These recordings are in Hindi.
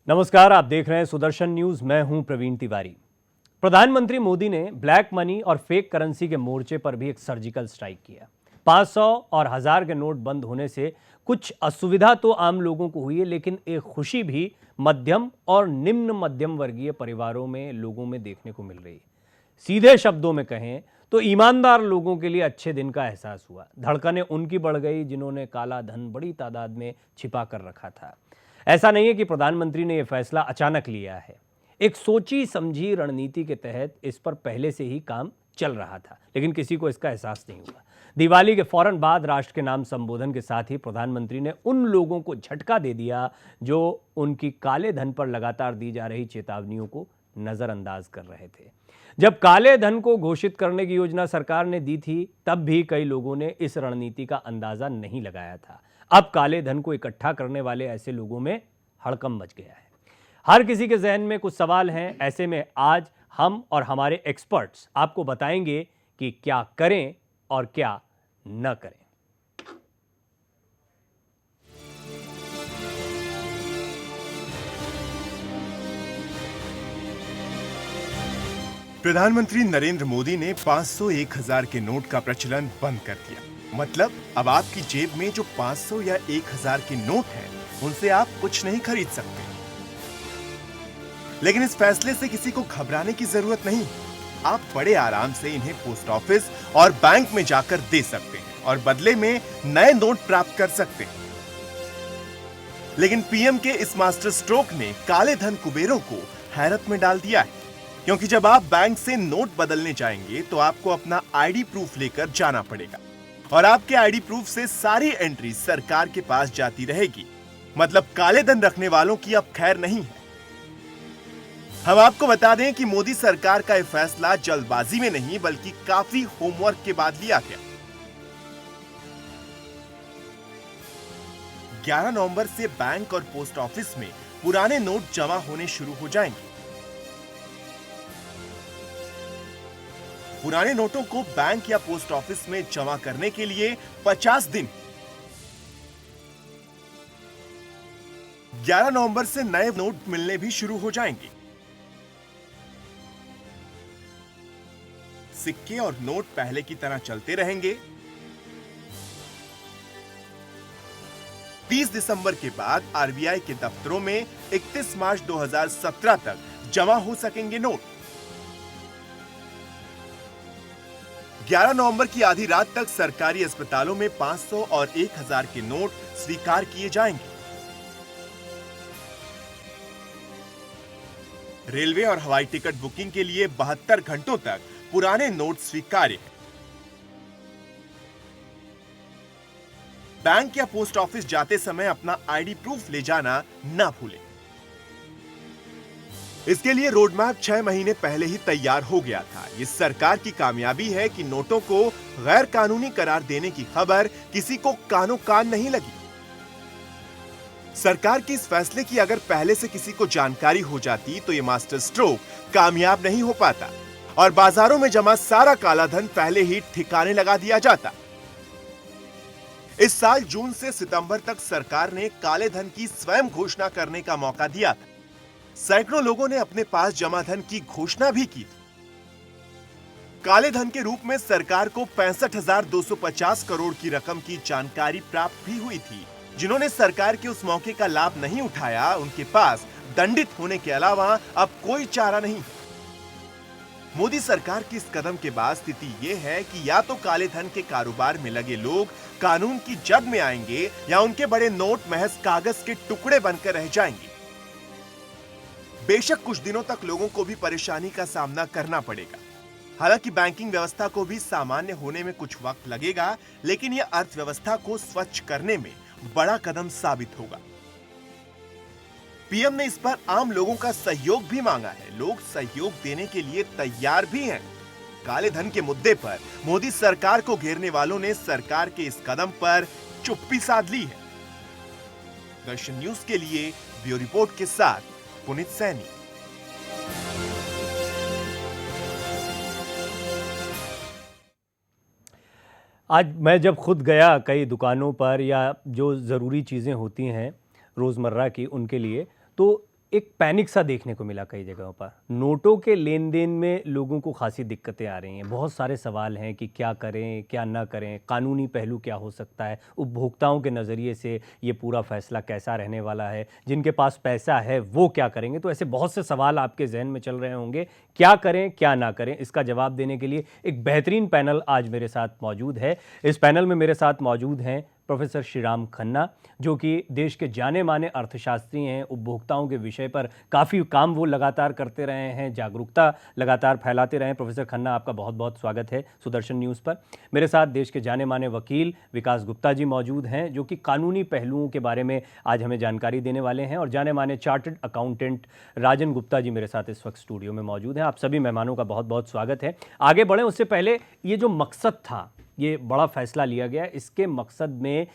नमस्कार, आप देख रहे हैं सुदर्शन न्यूज। मैं हूं प्रवीण तिवारी। प्रधानमंत्री मोदी ने ब्लैक मनी और फेक करेंसी के मोर्चे पर भी एक सर्जिकल स्ट्राइक किया। 500 और 1000 के नोट बंद होने से कुछ असुविधा तो आम लोगों को हुई है, लेकिन एक खुशी भी मध्यम और निम्न मध्यम वर्गीय परिवारों में लोगों में देखने को मिल रही है। सीधे शब्दों में कहें तो ईमानदार लोगों के लिए अच्छे दिन का एहसास हुआ। धड़कनें उनकी बढ़ गई जिन्होंने काला धन बड़ी तादाद में छिपा कर रखा था। ऐसा नहीं है कि प्रधानमंत्री ने यह फैसला अचानक लिया है। एक सोची समझी रणनीति के तहत इस पर पहले से ही काम चल रहा था, लेकिन किसी को इसका एहसास नहीं हुआ। दिवाली के फौरन बाद राष्ट्र के नाम संबोधन के साथ ही प्रधानमंत्री ने उन लोगों को झटका दे दिया जो उनकी काले धन पर लगातार दी जा रही चेतावनियों को नजरअंदाज कर रहे थे। जब काले धन को घोषित करने की योजना सरकार ने दी थी, तब भी कई लोगों ने इस रणनीति का अंदाजा नहीं लगाया था। अब काले धन को इकट्ठा करने वाले ऐसे लोगों में हड़कंप मच गया है। हर किसी के जहन में कुछ सवाल हैं। ऐसे में आज हम और हमारे एक्सपर्ट्स आपको बताएंगे कि क्या करें और क्या न करें। प्रधानमंत्री नरेंद्र मोदी ने 500, 1000 के नोट का प्रचलन बंद कर दिया। मतलब अब आपकी जेब में जो 500 या 1000 के नोट हैं, उनसे आप कुछ नहीं खरीद सकते। लेकिन इस फैसले से किसी को घबराने की जरूरत नहीं। आप बड़े आराम से इन्हें पोस्ट ऑफिस और बैंक में जाकर दे सकते हैं और बदले में नए नोट प्राप्त कर सकते हैं। लेकिन पीएम के इस मास्टर स्ट्रोक ने काले धन कुबेरों को हैरत में डाल दिया है, क्योंकि जब आप बैंक से नोट बदलने जाएंगे तो आपको अपना आईडी प्रूफ लेकर जाना पड़ेगा और आपके आईडी प्रूफ से सारी एंट्री सरकार के पास जाती रहेगी। मतलब काले धन रखने वालों की अब खैर नहीं है। हम आपको बता दें कि मोदी सरकार का यह फैसला जल्दबाजी में नहीं बल्कि काफी होमवर्क के बाद लिया गया। 11 नवंबर से बैंक और पोस्ट ऑफिस में पुराने नोट जमा होने शुरू हो जाएंगे। पुराने नोटों को बैंक या पोस्ट ऑफिस में जमा करने के लिए 50 दिन। 11 नवंबर से नए नोट मिलने भी शुरू हो जाएंगे। सिक्के और नोट पहले की तरह चलते रहेंगे। 30 दिसंबर के बाद आरबीआई के दफ्तरों में 31 मार्च 2017 तक जमा हो सकेंगे नोट। 11 नवंबर की आधी रात तक सरकारी अस्पतालों में 500 और 1000 के नोट स्वीकार किए जाएंगे। रेलवे और हवाई टिकट बुकिंग के लिए 72 घंटों तक पुराने नोट स्वीकार्य हैं। बैंक या पोस्ट ऑफिस जाते समय अपना आईडी प्रूफ ले जाना ना भूलें। इसके लिए रोड मैप 6 महीने पहले ही तैयार हो गया था। ये सरकार की कामयाबी है कि नोटों को गैर कानूनी करार देने की खबर किसी को कानो कान नहीं लगी। सरकार के इस फैसले की अगर पहले से किसी को जानकारी हो जाती तो ये मास्टर स्ट्रोक कामयाब नहीं हो पाता और बाजारों में जमा सारा काला धन पहले ही ठिकाने लगा दिया जाता। इस साल जून से सितंबर तक सरकार ने काले धन की स्वयं घोषणा करने का मौका दिया था। सैकड़ों लोगों ने अपने पास जमा धन की घोषणा भी की थी। काले धन के रूप में सरकार को 65,250 करोड़ की रकम की जानकारी प्राप्त भी हुई थी। जिन्होंने सरकार के उस मौके का लाभ नहीं उठाया, उनके पास दंडित होने के अलावा अब कोई चारा नहीं। मोदी सरकार के इस कदम के बाद स्थिति यह है कि या तो काले धन के कारोबार में लगे लोग कानून की जद में आएंगे या उनके बड़े नोट महज कागज के टुकड़े बनकर रह जाएंगे। बेशक कुछ दिनों तक लोगों को भी परेशानी का सामना करना पड़ेगा। हालांकि बैंकिंग व्यवस्था को भी सामान्य होने में कुछ वक्त लगेगा, लेकिन यह अर्थव्यवस्था को स्वच्छ करने में बड़ा कदम साबित होगा। पीएम ने इस पर आम लोगों का सहयोग भी मांगा है। लोग सहयोग देने के लिए तैयार भी हैं। काले धन के मुद्दे पर मोदी सरकार को घेरने वालों ने सरकार के इस कदम पर चुप्पी साध ली है। दर्शन न्यूज के लिए ब्यूरो रिपोर्ट के साथ पुनीत सैनी। आज मैं जब खुद गया कई दुकानों पर या जो ज़रूरी चीज़ें होती हैं रोज़मर्रा की उनके लिए, तो एक पैनिक सा देखने को मिला कई जगहों पर। नोटों के लेन देन में लोगों को खासी दिक्कतें आ रही हैं। बहुत सारे सवाल हैं कि क्या करें क्या ना करें, कानूनी पहलू क्या हो सकता है, उपभोक्ताओं के नज़रिए से ये पूरा फैसला कैसा रहने वाला है, जिनके पास पैसा है वो क्या करेंगे। तो ऐसे बहुत से सवाल आपके जहन में चल रहे होंगे, क्या करें क्या ना करें। इसका जवाब देने के लिए एक बेहतरीन पैनल आज मेरे साथ मौजूद है। इस पैनल में मेरे साथ मौजूद हैं प्रोफेसर श्रीराम खन्ना, जो कि देश के जाने माने अर्थशास्त्री हैं। उपभोक्ताओं के विषय पर काफ़ी काम वो लगातार करते रहे हैं, जागरूकता लगातार फैलाते रहे हैं। प्रोफेसर खन्ना, आपका बहुत बहुत स्वागत है सुदर्शन न्यूज़ पर। मेरे साथ देश के जाने माने वकील विकास गुप्ता जी मौजूद हैं, जो कि कानूनी पहलुओं के बारे में आज हमें जानकारी देने वाले हैं। और जाने माने चार्टर्ड अकाउंटेंट राजन गुप्ता जी मेरे साथ इस वक्त स्टूडियो में मौजूद हैं। आप सभी मेहमानों का बहुत बहुत स्वागत है। आगे बढ़ें उससे पहले ये जो मकसद था, ये बड़ा फैसला लिया गया, इसके मकसद में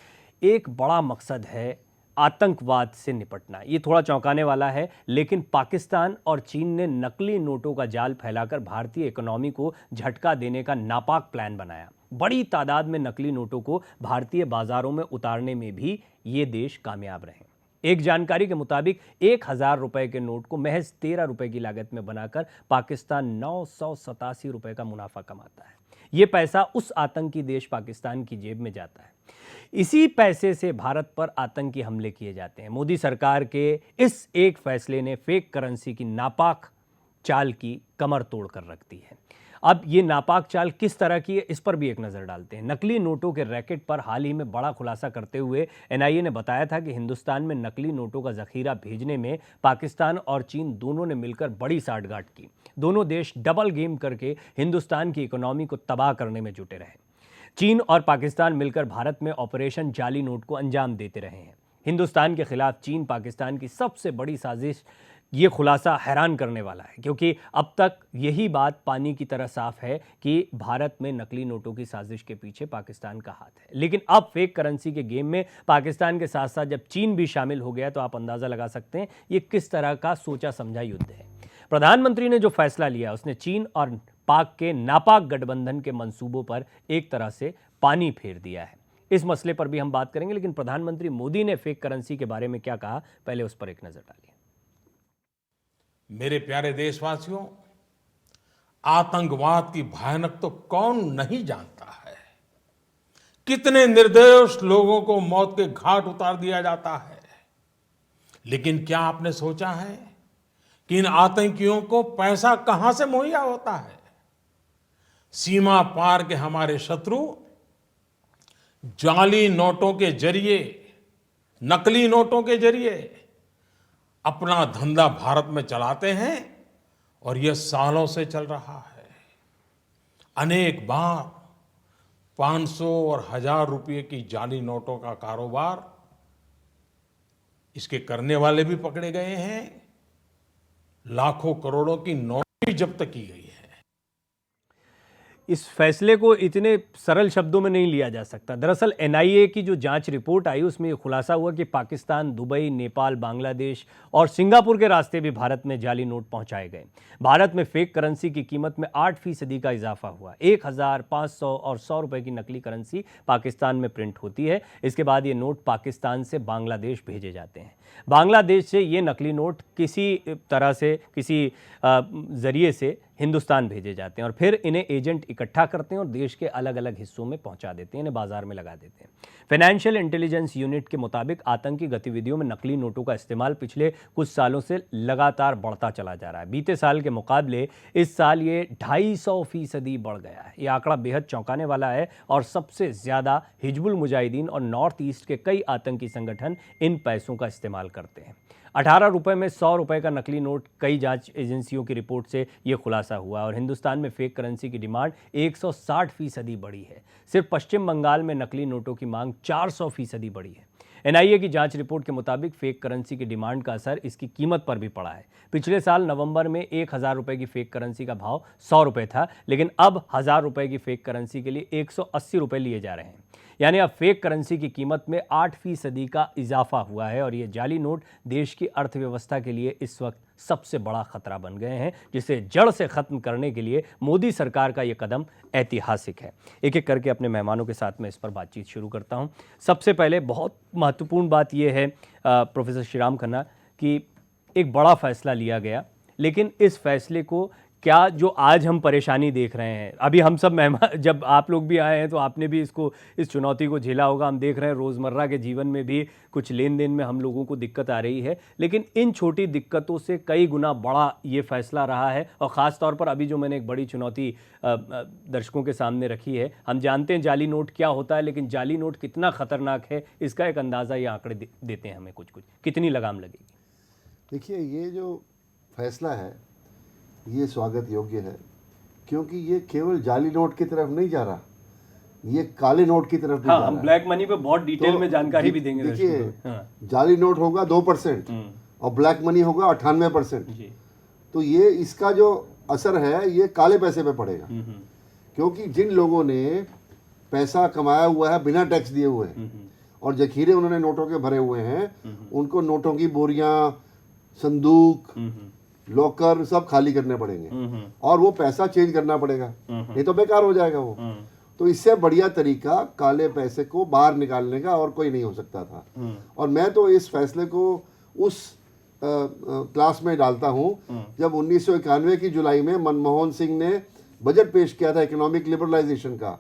एक बड़ा मकसद है आतंकवाद से निपटना। ये थोड़ा चौंकाने वाला है, लेकिन पाकिस्तान और चीन ने नकली नोटों का जाल फैलाकर भारतीय इकोनॉमी को झटका देने का नापाक प्लान बनाया। बड़ी तादाद में नकली नोटों को भारतीय बाजारों में उतारने में भी ये देश कामयाब रहे। एक जानकारी के मुताबिक 1000 रुपए के नोट को महज 13 रुपए की लागत में बनाकर पाकिस्तान 987 रुपए का मुनाफा कमाता है। ये पैसा उस आतंकी देश पाकिस्तान की जेब में जाता है। इसी पैसे से भारत पर आतंकी हमले किए जाते हैं। मोदी सरकार के इस एक फैसले ने फेक करेंसी की नापाक चाल की कमर तोड़ कर रख दी है। अब ये नापाक चाल किस तरह की है, इस पर भी एक नज़र डालते हैं। नकली नोटों के रैकेट पर हाल ही में बड़ा खुलासा करते हुए एनआईए ने बताया था कि हिंदुस्तान में नकली नोटों का जखीरा भेजने में पाकिस्तान और चीन दोनों ने मिलकर बड़ी साठगांठ की। दोनों देश डबल गेम करके हिंदुस्तान की इकोनॉमी को तबाह करने में जुटे रहे। चीन और पाकिस्तान मिलकर भारत में ऑपरेशन जाली नोट को अंजाम देते रहे हैं। हिंदुस्तान के खिलाफ चीन पाकिस्तान की सबसे बड़ी साजिश, ये खुलासा हैरान करने वाला है, क्योंकि अब तक यही बात पानी की तरह साफ है कि भारत में नकली नोटों की साजिश के पीछे पाकिस्तान का हाथ है। लेकिन अब फेक करेंसी के गेम में पाकिस्तान के साथ साथ जब चीन भी शामिल हो गया, तो आप अंदाजा लगा सकते हैं ये किस तरह का सोचा समझा युद्ध है। प्रधानमंत्री ने जो फैसला लिया, उसने चीन और पाक के नापाक गठबंधन के मंसूबों पर एक तरह से पानी फेर दिया है। इस मसले पर भी हम बात करेंगे, लेकिन प्रधानमंत्री मोदी ने फेक करेंसी के बारे में क्या कहा, पहले उस पर एक नजर डालिए। मेरे प्यारे देशवासियों, आतंकवाद की भयानक तो कौन नहीं जानता है। कितने निर्दोष लोगों को मौत के घाट उतार दिया जाता है। लेकिन क्या आपने सोचा है कि इन आतंकियों को पैसा कहां से मुहैया होता है? सीमा पार के हमारे शत्रु जाली नोटों के जरिए, नकली नोटों के जरिए अपना धंधा भारत में चलाते हैं, और यह सालों से चल रहा है। अनेक बार 500 और 1000 रुपये की जाली नोटों का कारोबार इसके करने वाले भी पकड़े गए हैं। लाखों करोड़ों की नोट भी जब्त की गई है। इस फैसले को इतने सरल शब्दों में नहीं लिया जा सकता। दरअसल एनआईए की जो जांच रिपोर्ट आई, उसमें ये खुलासा हुआ कि पाकिस्तान, दुबई, नेपाल, बांग्लादेश और सिंगापुर के रास्ते भी भारत में जाली नोट पहुंचाए गए। भारत में फेक करेंसी की कीमत में 8% का इजाफा हुआ। 1000, 500 और 100 रुपए की नकली करेंसी पाकिस्तान में प्रिंट होती है। इसके बाद ये नोट पाकिस्तान से बांग्लादेश भेजे जाते हैं। बांग्लादेश से ये नकली नोट किसी तरह से, किसी जरिए से हिंदुस्तान भेजे जाते हैं और फिर इन्हें एजेंट इकट्ठा करते हैं और देश के अलग अलग हिस्सों में पहुंचा देते हैं, इन्हें बाजार में लगा देते हैं। फाइनेंशियल इंटेलिजेंस यूनिट के मुताबिक आतंकी गतिविधियों में नकली नोटों का इस्तेमाल पिछले कुछ सालों से लगातार बढ़ता चला जा रहा है। बीते साल के मुकाबले इस साल ये 250% बढ़ गया है। ये आंकड़ा बेहद चौंकाने वाला है और सबसे ज्यादा हिजबुल मुजाहिदीन और नॉर्थ ईस्ट के कई आतंकी संगठन इन पैसों का इस्तेमाल करते हैं। 18 रुपए में 100 रुपए का नकली नोट, कई जांच एजेंसियों की रिपोर्ट से ये खुलासा हुआ और हिंदुस्तान में फेक करेंसी की डिमांड 160% बढ़ी है। सिर्फ पश्चिम बंगाल में नकली नोटों की मांग 400% बढ़ी है। एनआईए की जांच रिपोर्ट के मुताबिक फेक करेंसी की डिमांड का असर इसकी कीमत पर भी पड़ा है। पिछले साल नवंबर में 1000 रुपए की फेक करेंसी का भाव 100 रुपए था, लेकिन अब 1000 रुपए की फेक करेंसी के लिए 180 रुपए लिए जा रहे हैं। यानी अब फेक करेंसी की कीमत में 8% का इजाफा हुआ है और ये जाली नोट देश की अर्थव्यवस्था के लिए इस वक्त सबसे बड़ा खतरा बन गए हैं, जिसे जड़ से खत्म करने के लिए मोदी सरकार का ये कदम ऐतिहासिक है। एक एक करके अपने मेहमानों के साथ मैं इस पर बातचीत शुरू करता हूं। सबसे पहले बहुत महत्वपूर्ण बात यह है प्रोफेसर श्रीराम खन्ना कि एक बड़ा फैसला लिया गया, लेकिन इस फैसले को क्या जो आज हम परेशानी देख रहे हैं, अभी हम सब मेहमान जब आप लोग भी आए हैं तो आपने भी इस चुनौती को झेला होगा। हम देख रहे हैं रोज़मर्रा के जीवन में भी कुछ लेन देन में हम लोगों को दिक्कत आ रही है, लेकिन इन छोटी दिक्कतों से कई गुना बड़ा ये फैसला रहा है। और ख़ास तौर पर अभी जो मैंने एक बड़ी चुनौती दर्शकों के सामने रखी है, हम जानते हैं जाली नोट क्या होता है, लेकिन जाली नोट कितना ख़तरनाक है इसका एक अंदाज़ा ये आंकड़े देते हैं हमें। कुछ कितनी लगाम लगेगी? देखिए, ये जो फैसला है ये स्वागत योग्य है, क्योंकि ये केवल जाली नोट की तरफ नहीं जा रहा, ये काले नोट की तरफ भी जा रहा हम है। ब्लैक मनी पे बहुत डिटेल तो में जानकारी भी देंगे। देखिए, हाँ। जाली नोट होगा 2% और ब्लैक मनी होगा 98%। जी। तो ये इसका जो असर है ये काले पैसे पे पड़ेगा, क्योंकि जिन लोगों ने पैसा कमाया हुआ है बिना टैक्स दिए हुए और जखीरे उन्होंने नोटों के भरे हुए हैं, उनको नोटों की बोरियां, संदूक, लॉकर सब खाली करने पड़ेंगे और वो पैसा चेंज करना पड़ेगा, नहीं तो बेकार हो जाएगा वो। तो इससे बढ़िया तरीका काले पैसे को बाहर निकालने का और कोई नहीं हो सकता था। और मैं तो इस फैसले को उस क्लास में डालता हूं जब 1991 की जुलाई में मनमोहन सिंह ने बजट पेश किया था इकोनॉमिक लिबरलाइजेशन का,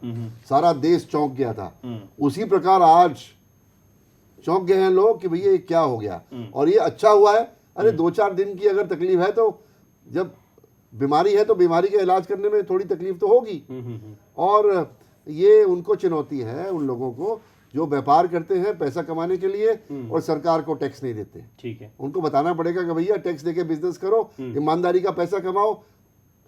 सारा देश चौंक गया था। उसी प्रकार आज चौंक गए हैं लोग कि भैया ये क्या हो गया। और ये अच्छा हुआ है। अरे 2-4 दिन की अगर तकलीफ है तो जब बीमारी है तो बीमारी का इलाज करने में थोड़ी तकलीफ तो होगी। और ये उनको चुनौती है उन लोगों को जो व्यापार करते हैं पैसा कमाने के लिए और सरकार को टैक्स नहीं देते। ठीक है, उनको बताना पड़ेगा कि भैया टैक्स देके बिजनेस करो, ईमानदारी का पैसा कमाओ,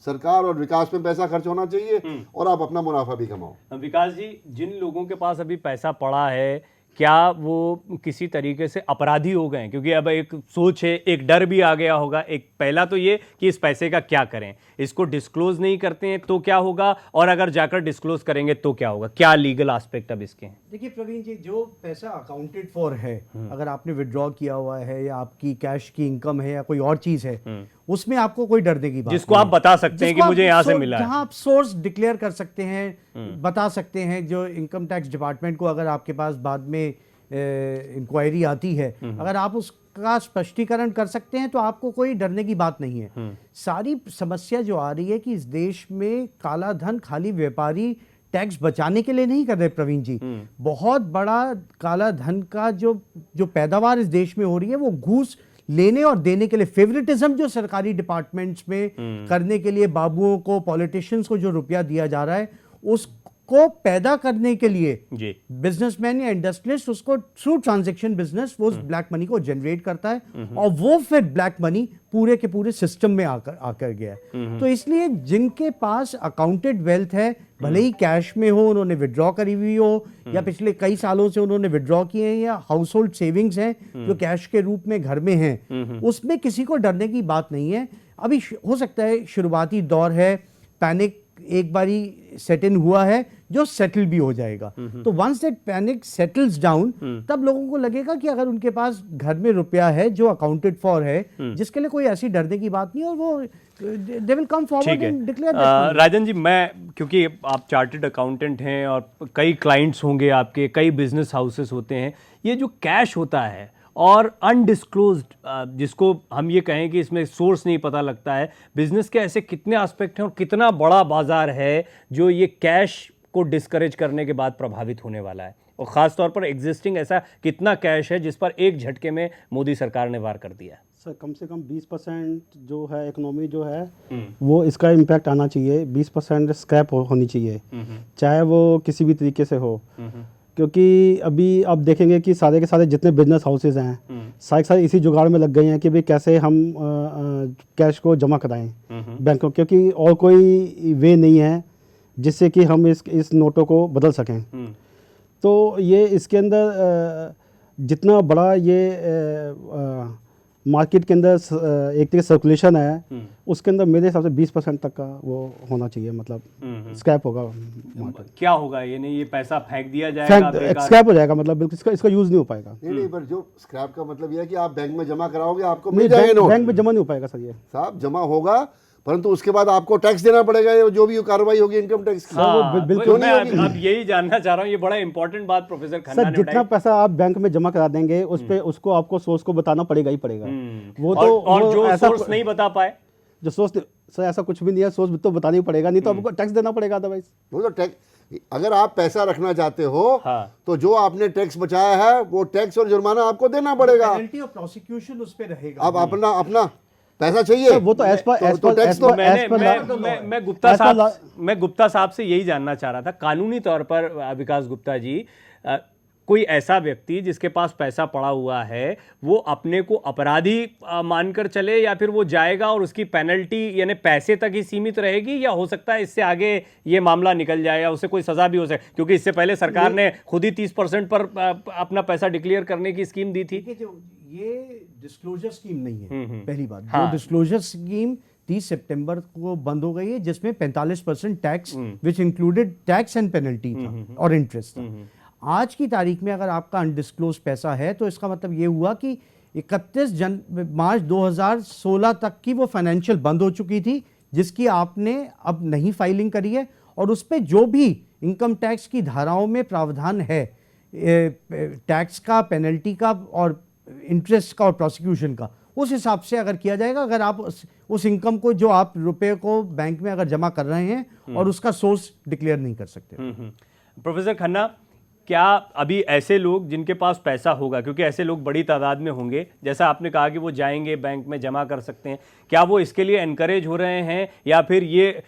सरकार और विकास में पैसा खर्च होना चाहिए और आप अपना मुनाफा भी कमाओ। विकास जी, जिन लोगों के पास अभी पैसा पड़ा है, क्या वो किसी तरीके से अपराधी हो गए? क्योंकि अब एक सोच है, एक डर भी आ गया होगा। एक पहला तो ये कि इस पैसे का क्या करें, इसको डिस्क्लोज नहीं करते हैं तो क्या होगा, और अगर जाकर डिस्क्लोज करेंगे तो क्या होगा? क्या लीगल एस्पेक्ट अब इसके हैं? देखिए प्रवीण जी, जो पैसा अकाउंटेड फॉर है, अगर आपने विड्रॉ किया हुआ है या आपकी कैश की इनकम है या कोई और चीज है, उसमें आपको कोई डरने की बात जिसको आप बता सकते हैं कि मुझे यहाँ से मिला है, जहां आप सोर्स डिक्लेयर कर सकते हैं, बता सकते हैं। जो इनकम टैक्स डिपार्टमेंट को अगर आपके पास बाद में इंक्वायरी आती है, अगर आप उसका स्पष्टीकरण कर सकते हैं तो आपको कोई डरने की बात नहीं है। सारी समस्या जो आ रही है कि इस देश में काला धन खाली व्यापारी टैक्स बचाने के लिए नहीं कर रहे प्रवीण जी, बहुत बड़ा काला धन का जो पैदावार इस देश में हो रही है वो घूस लेने और देने के लिए, फेवरेटिज्म जो सरकारी डिपार्टमेंट्स में करने के लिए बाबुओं को, पॉलिटिशियंस को जो रुपया दिया जा रहा है, उसको पैदा करने के लिए बिजनेसमैन या इंडस्ट्रियलिस्ट उसको थ्रू ट्रांजैक्शन बिजनेस वो ब्लैक मनी को जनरेट करता है और वो फिर ब्लैक मनी पूरे के पूरे सिस्टम में आकर गया है। तो इसलिए जिनके पास अकाउंटेड वेल्थ है, भले ही कैश में हो, उन्होंने विड्रॉ करी हुई हो या पिछले कई सालों से उन्होंने विड्रॉ किए हैं, या हाउस होल्ड सेविंग्स हैं जो कैश के रूप में घर में हैं, उसमें किसी को डरने की बात नहीं है। अभी हो सकता है शुरुआती दौर है, पैनिक एक बारी सेट इन हुआ है जो सेटल भी हो जाएगा। तो once that panic settles down, तब लोगों को लगेगा कि अगर उनके पास घर में रुपया है जो अकाउंटेड फॉर है, जिसके लिए कोई ऐसी डरने की बात नहीं, और वो they will come forward and declare that. Rajan ji, मैं क्योंकि आप चार्टर्ड अकाउंटेंट हैं और कई क्लाइंट्स होंगे आपके, कई बिजनेस हाउसेस होते हैं, ये जो कैश होता है और अनडिस्क्लोज्ड, जिसको हम ये कहें कि इसमें सोर्स नहीं पता लगता है, बिजनेस के ऐसे कितने एस्पेक्ट हैं और कितना बड़ा बाजार है जो ये कैश को डिस्करेज करने के बाद प्रभावित होने वाला है, और ख़ास तौर पर एग्जिस्टिंग ऐसा कितना कैश है जिस पर एक झटके में मोदी सरकार ने वार कर दिया? सर, कम से कम 20% जो है इकोनॉमी जो है वो इसका इम्पैक्ट आना चाहिए। 20% स्क्रैप होनी चाहिए, चाहे वो किसी भी तरीके से हो। क्योंकि अभी आप देखेंगे कि सारे के सारे जितने बिजनेस हाउसेज हैं सारे के सारे इसी जुगाड़ में लग गए हैं कि भाई कैसे हम कैश को जमा कराएं बैंकों, क्योंकि और कोई वे नहीं है जिससे कि हम इस नोटों को बदल सकें। तो ये इसके अंदर जितना बड़ा ये मार्केट के अंदर एक तरीके सर्कुलेशन है उसके अंदर मेरे हिसाब से 20% तक का वो होना चाहिए, मतलब स्क्रैप होगा मार्केट। क्या होगा ये? नहीं, ये पैसा फेंक दिया जाएगा, बेकार? स्क्रैप हो जाएगा, मतलब बिल्कुल इसका यूज नहीं हो पाएगा। नहीं, पर जो स्क्रैप का मतलब ये है कि आप बैंक में जमा कराओगे, आपको मिल जाएंगे नोट। बैंक में जमा नहीं हो पाएगा सर, ये साहब जमा होगा, परंतु उसके बाद आपको टैक्स देना पड़ेगा, जो भी कार्रवाई होगी इनकम टैक्स की। हाँ, बिल्कुल मैं अब यही जानना चाह रहा हूँ, ये बड़ा इंपॉर्टेंट बात प्रोफेसर खन्ना सर, ने जितना बताई। पैसा आप बैंक में जमा करा देंगे उस पे उसको आपको सोर्स को बताना पड़ेगा ही पड़ेगा। वो तो और वो जो ऐसा सोर्स नहीं बता पाए, जो सोर्स, सर ऐसा कुछ भी नहीं है, सोर्स तो बताना ही पड़ेगा, नहीं तो आपको टैक्स देना पड़ेगा अदरवाइज। वो तो टैक्स, अगर आप पैसा रखना चाहते हो हाँ। तो जो आपने टैक्स बचाया है वो टैक्स और जुर्माना आपको देना पड़ेगा। पेनल्टी और प्रोसिक्यूशन उस पे रहेगा। अब अपना पैसा चाहिए, सर, वो तो एज पर टैक्स तो मैं गुप्ता साहब से यही जानना चाह रहा था, कानूनी तौर पर विकास गुप्ता जी, कोई ऐसा व्यक्ति जिसके पास पैसा पड़ा हुआ है वो अपने को अपराधी मानकर चले, या फिर वो जाएगा और उसकी पेनल्टी यानी पैसे तक ही सीमित रहेगी, या हो सकता है इससे आगे ये मामला निकल जाए या उसे कोई सजा भी हो सके? क्योंकि इससे पहले सरकार ने खुद ही 30% पर अपना पैसा डिक्लेयर करने की स्कीम दी थी। ये डिस्क्लोजर स्कीम नहीं है, पहली बात। हाँ। जो डिस्क्लोजर स्कीम 30 सितंबर को बंद हो गई है, जिसमें 45% tax which included tax and penalty था और इंटरेस्ट था। आज की तारीख में अगर आपका अनडिस्क्लोज पैसा है तो इसका मतलब ये हुआ कि 31 मार्च 2016 तक की वो फाइनेंशियल बंद हो चुकी थी, जिसकी आपने अब नहीं फाइलिंग करी है, और उस पर जो भी इनकम टैक्स की धाराओं में प्रावधान है टैक्स का, पेनल्टी का और इंटरेस्ट का और प्रोसिक्यूशन का, उस हिसाब से अगर किया जाएगा। अगर आप उस इनकम को, जो आप रुपए को बैंक में अगर जमा कर रहे हैं और उसका सोर्स डिक्लेयर नहीं कर सकते। प्रोफेसर खन्ना, क्या अभी ऐसे लोग जिनके पास पैसा होगा, क्योंकि ऐसे लोग बड़ी तादाद में होंगे, जैसा आपने कहा कि वो जाएंगे बैंक में जमा कर सकते हैं, क्या वो इसके लिए एनकरेज हो रहे हैं, या फिर ये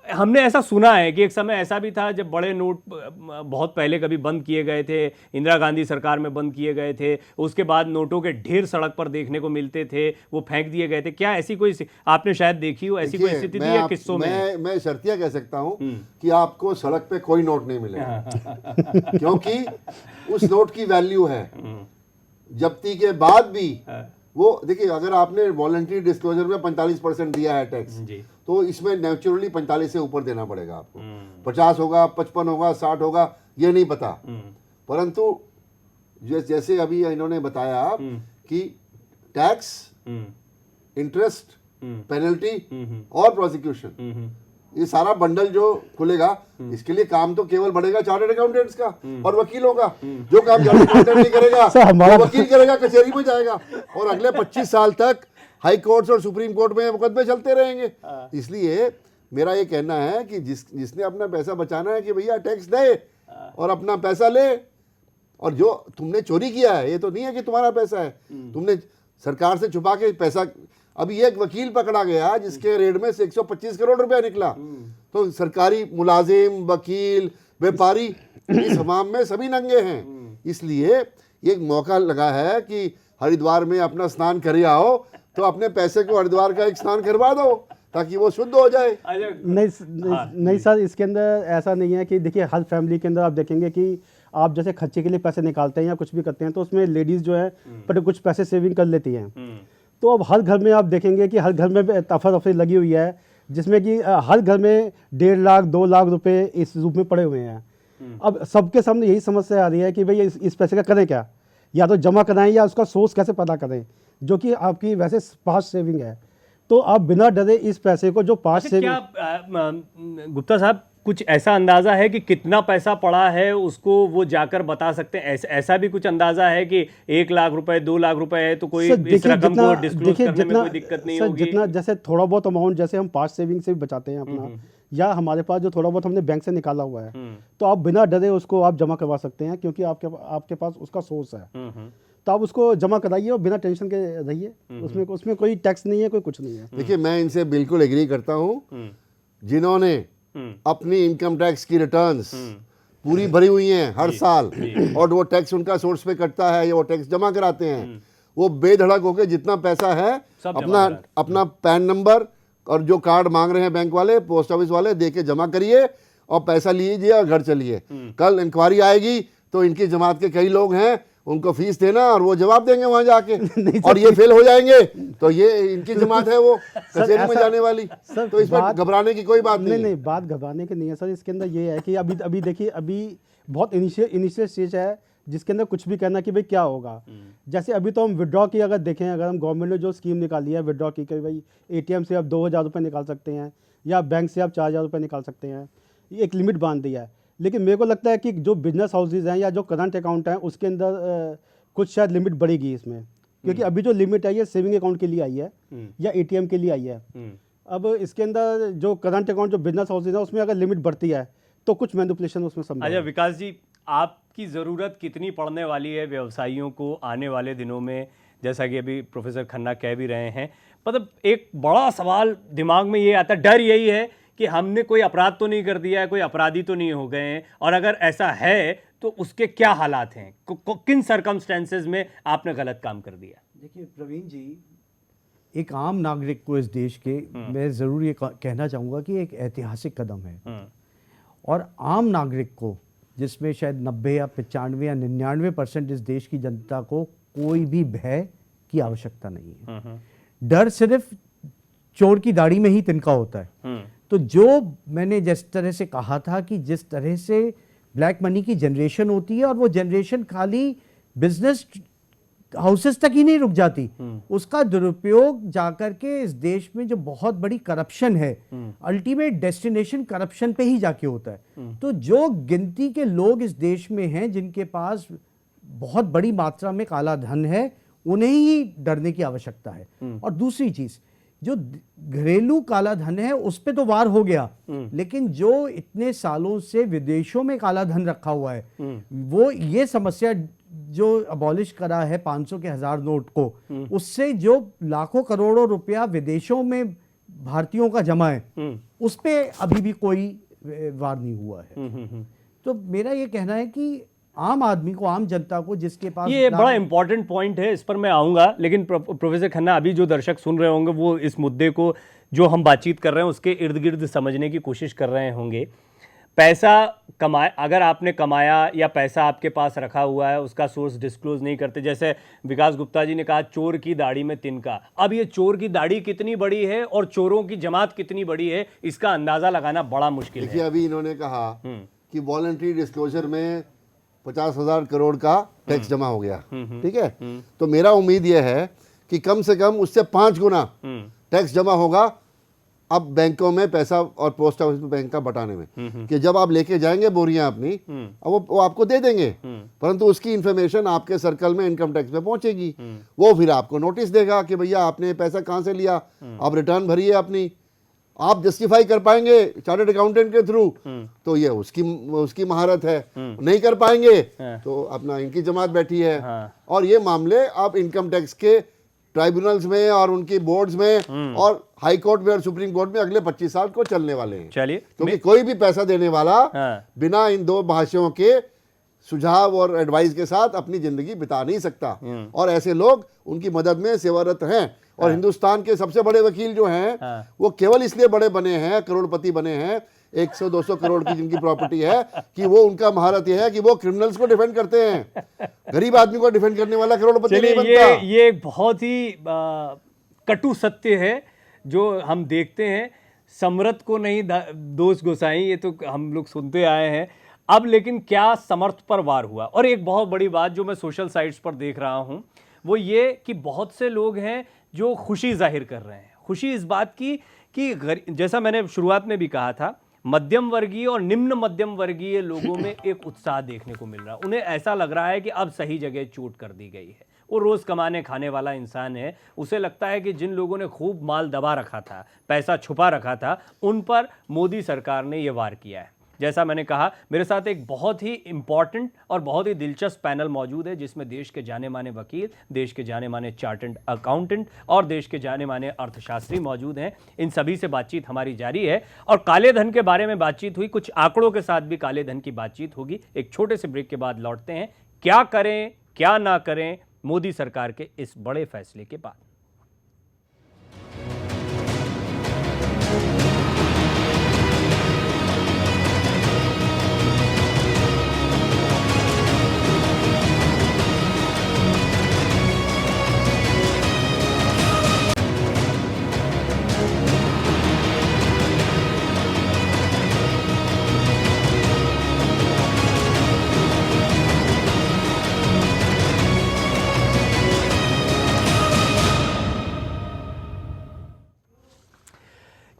हमने ऐसा सुना है कि एक समय ऐसा भी था जब बड़े नोट बहुत पहले कभी बंद किए गए थे, इंदिरा गांधी सरकार में बंद किए गए थे, उसके बाद नोटों के ढेर सड़क पर देखने को मिलते थे, वो फेंक दिए गए थे। क्या ऐसी कोई आपने शायद देखी हो, ऐसी कोई स्थिति थी या किस्सों में? मैं शर्तिया कह सकता हूं कि आपको सड़क पे कोई नोट नहीं मिलेगा क्योंकि उस नोट की वैल्यू है। जब्ती के बाद भी वो देखिए, अगर आपने वॉलंटरी डिस्क्लोजर में 45% दिया है टैक्स, तो इसमें नेचुरली 45 से ऊपर देना पड़ेगा आपको। 50 होगा, 55 होगा, 60 होगा, ये नहीं पता। परंतु जैसे अभी इन्होंने बताया कि टैक्स, इंटरेस्ट, पेनल्टी और प्रोसिक्यूशन, ये सारा बंडल जो खुलेगा, इसके लिए काम तो केवल बढ़ेगा चार्टर्ड अकाउंटेंट्स का और वकीलों का। जो काम चार्टर्ड अकाउंटेंट नहीं करेगा वो वकील करेगा, कचहरी में जाएगा, और अगले 25 साल तक हाई कोर्ट्स और सुप्रीम कोर्ट में मुकदमे चलते रहेंगे। इसलिए मेरा ये कहना है कि जिसने अपना पैसा बचाना है कि भैया टैक्स दे और अपना पैसा ले, और जो तुमने चोरी किया है, ये तो नहीं है कि तुम्हारा पैसा है, तुमने सरकार से छुपा के पैसा। अभी एक वकील पकड़ा गया जिसके रेड में से 125 करोड़ रुपया निकला। तो सरकारी मुलाजिम, वकील, व्यापारी, इस हमाम में सभी नंगे हैं। इसलिए ये एक मौका लगा है कि हरिद्वार में अपना स्नान कर आओ, तो अपने पैसे को हरिद्वार का एक स्नान करवा दो ताकि वो शुद्ध हो जाए। नहीं सर, इसके अंदर ऐसा नहीं है कि देखिए, हर फैमिली के अंदर आप देखेंगे कि आप जैसे खर्चे के लिए पैसे निकालते हैं या कुछ भी करते हैं, तो उसमें लेडीज जो है पर कुछ पैसे सेविंग कर लेती हैं। तो अब हर घर में आप देखेंगे कि हर घर में तफा तफरी लगी हुई है, जिसमें कि हर घर में 1.5 लाख 2 लाख रुपए इस रूप में पड़े हुए हैं। अब सबके सामने यही समस्या आ रही है कि भाई इस पैसे का करें क्या, या तो जमा कराएं या उसका सोर्स कैसे पता करें, जो कि आपकी वैसे पास्ट सेविंग है। तो आप बिना डरे इस पैसे को जो पास्ट सेविंग। क्या गुप्ता साहब कुछ ऐसा अंदाजा है कि कितना पैसा पड़ा है उसको वो जाकर बता सकते हैं? ऐसा भी कुछ अंदाजा है कि 1 लाख रुपए 2 लाख रुपए है तो कोई इस रकम को डिस्क्लोज करने में कोई दिक्कत नहीं होगी? जितना जैसे थोड़ा बहुत अमाउंट जैसे हम पास्ट सेविंग से भी बचाते हैं अपना, या हमारे पास जो थोड़ा बहुत हमने बैंक से निकाला हुआ है, तो आप बिना डरे उसको आप जमा करवा सकते हैं, क्योंकि आपके पास उसका सोर्स है। तो आप उसको जमा कराइए और बिना टेंशन के रहिए, उसमें कोई टैक्स नहीं है, कोई कुछ नहीं है। देखिए, मैं इनसे बिल्कुल एग्री करता हूँ जिन्होंने अपनी इनकम टैक्स की रिटर्न्स पूरी भरी हुई हैं हर साल, और वो टैक्स उनका सोर्स पे कटता है या वो टैक्स जमा कराते हैं। वो बेधड़क होकर जितना पैसा है सब अपना अपना पैन नंबर और जो कार्ड मांग रहे हैं बैंक वाले, पोस्ट ऑफिस वाले, दे के जमा करिए और पैसा लीजिए और घर चलिए। कल इंक्वायरी आएगी तो इनकी जमात के कई लोग हैं, उनको फीस देना और वो जवाब देंगे वहां जाके, और ये फेल हो जाएंगे तो ये इनकी जमात है वो कचहरी में जाने वाली। तो इस पर घबराने की कोई बात नहीं। नहीं, बात घबराने की नहीं है सर। इसके अंदर ये है कि अभी देखिए, अभी बहुत इनिशियल स्टेज है जिसके अंदर कुछ भी कहना कि भाई क्या होगा। जैसे अभी तो हम विड्रॉ की अगर देखें, अगर हम गवर्नमेंट ने जो स्कीम निकाली है विड्रॉ की, कि भाई एटीएम से आप 2000 रुपये निकाल सकते हैं या बैंक से आप 4000 रुपये निकाल सकते हैं, ये एक लिमिट बांध दिया है। लेकिन मेरे को लगता है कि जो बिजनेस हाउसेज हैं या जो करंट अकाउंट हैं उसके अंदर कुछ शायद लिमिट बढ़ेगी इसमें, क्योंकि अभी जो लिमिट है ये सेविंग अकाउंट के लिए आई है या एटीएम के लिए आई है। अब इसके अंदर जो करंट अकाउंट जो बिजनेस हाउसेज है उसमें अगर लिमिट बढ़ती है तो कुछ मैनिपुलेशन उसमें संभव है। अच्छा विकास जी, आपकी ज़रूरत कितनी पड़ने वाली है व्यवसायियों को आने वाले दिनों में? जैसा कि अभी प्रोफेसर खन्ना कह भी रहे हैं, मतलब एक बड़ा सवाल दिमाग में ये आता है, डर यही है कि हमने कोई अपराध तो नहीं कर दिया है, कोई अपराधी तो नहीं हो गए हैं, और अगर ऐसा है तो उसके क्या हालात हैं, किन सर्कमस्टेंसेस में आपने गलत काम कर दिया? देखिए प्रवीण जी, एक आम नागरिक को इस देश के मैं ज़रूर ये कहना चाहूँगा कि एक ऐतिहासिक कदम है, और आम नागरिक को, जिसमें शायद 90 या 95 या 99% इस देश की जनता को कोई भी भय की आवश्यकता नहीं है। डर सिर्फ चोर की दाढ़ी में ही तिनका होता है। तो जो मैंने जिस तरह से कहा था कि जिस तरह से ब्लैक मनी की जनरेशन होती है, और वो जनरेशन खाली बिजनेस हाउसेस तक ही नहीं रुक जाती, उसका दुरुपयोग जाकर के इस देश में जो बहुत बड़ी करप्शन है, अल्टीमेट डेस्टिनेशन करप्शन पे ही जाके होता है। तो जो गिनती के लोग इस देश में हैं जिनके पास बहुत बड़ी मात्रा में काला धन है, उन्हें ही डरने की आवश्यकता है। और दूसरी चीज, जो घरेलू काला धन है उस पे तो वार हो गया, लेकिन जो इतने सालों से विदेशों में काला धन रखा हुआ है, वो ये समस्या जो अबॉलिश करा है 500 के 1000 नोट को, उससे जो लाखों करोड़ों रुपया विदेशों में भारतीयों का जमा है, उस पे अभी भी कोई वार नहीं हुआ है। तो मेरा ये कहना है कि आम आदमी को, आम जनता को, जिसके पास, ये बड़ा इंपॉर्टेंट पॉइंट है, इस पर मैं आऊंगा, लेकिन प्रोफेसर खन्ना, अभी जो दर्शक सुन रहे होंगे वो इस मुद्दे को जो हम बातचीत कर रहे हैं उसके इर्द गिर्द समझने की कोशिश कर रहे होंगे। पैसा कमाए, अगर आपने कमाया या पैसा आपके पास रखा हुआ है, उसका सोर्स डिस्क्लोज नहीं करते, जैसे विकास गुप्ता जी ने कहा चोर की दाढ़ी में तिनका। अब ये चोर की दाढ़ी कितनी बड़ी है और चोरों की जमात कितनी बड़ी है, इसका अंदाजा लगाना बड़ा मुश्किल है। देखिए, अभी इन्होंने कहा कि वॉलंटरी डिस्क्लोजर में 50,000 करोड़ का टैक्स जमा हो गया, ठीक है। तो मेरा उम्मीद यह है कि कम से कम उससे 5 गुना टैक्स जमा होगा अब बैंकों में पैसा और पोस्ट ऑफिस में बैंक का बटाने में, कि जब आप लेके जाएंगे बोरियां अपनी, वो आपको दे देंगे, परंतु उसकी इंफॉर्मेशन आपके सर्कल में इनकम टैक्स में पहुंचेगी। वो फिर आपको नोटिस देगा कि भैया आपने पैसा कहां से लिया, आप रिटर्न भरिए अपनी। आप जस्टिफाई कर पाएंगे चार्टर्ड अकाउंटेंट के थ्रू तो ये उसकी महारत है, नहीं कर पाएंगे तो अपना इनकी जमात बैठी है। और ये मामले आप इनकम टैक्स के ट्राइब्यूनल्स में और उनकी बोर्ड्स में और हाई कोर्ट में और सुप्रीम कोर्ट में अगले 25 साल को चलने वाले हैं। चलिए, क्योंकि कोई भी पैसा देने वाला बिना इन दो भाषियों के सुझाव और एडवाइस के साथ अपनी जिंदगी बिता नहीं सकता, और ऐसे लोग उनकी मदद में सेवारत हैं। और हिंदुस्तान के सबसे बड़े वकील जो हैं वो केवल इसलिए बड़े बने हैं, करोड़पति बने हैं, 100-200 करोड़ की जिनकी प्रॉपर्टी है, कि वो उनका महारत यह है कि वो क्रिमिनल्स को डिफेंड करते हैं। गरीब आदमी को डिफेंड करने वाला करोड़पति नहीं बनता। ये एक बहुत ही कटु सत्य है जो हम देखते हैं। समरथ को नहीं दोष गोसाई, ये तो हम लोग सुनते आए हैं। अब लेकिन क्या समर्थ पर वार हुआ? और एक बहुत बड़ी बात जो मैं सोशल साइट्स पर देख रहा हूं वो ये कि बहुत से लोग हैं जो खुशी जाहिर कर रहे हैं। खुशी इस बात की कि जैसा मैंने शुरुआत में भी कहा था, मध्यम वर्गीय और निम्न मध्यम वर्गीय लोगों में एक उत्साह देखने को मिल रहा है। उन्हें ऐसा लग रहा है कि अब सही जगह चोट कर दी गई है। वो रोज़ कमाने खाने वाला इंसान है, उसे लगता है कि जिन लोगों ने खूब माल दबा रखा था, पैसा छुपा रखा था, उन पर मोदी सरकार ने ये वार किया है। जैसा मैंने कहा, मेरे साथ एक बहुत ही इंपॉर्टेंट और बहुत ही दिलचस्प पैनल मौजूद है, जिसमें देश के जाने माने वकील, देश के जाने माने चार्टर्ड अकाउंटेंट और देश के जाने माने अर्थशास्त्री मौजूद हैं। इन सभी से बातचीत हमारी जारी है और काले धन के बारे में बातचीत हुई, कुछ आंकड़ों के साथ भी काले धन की बातचीत होगी। एक छोटे से ब्रेक के बाद लौटते हैं। क्या करें क्या ना करें मोदी सरकार के इस बड़े फैसले के बाद।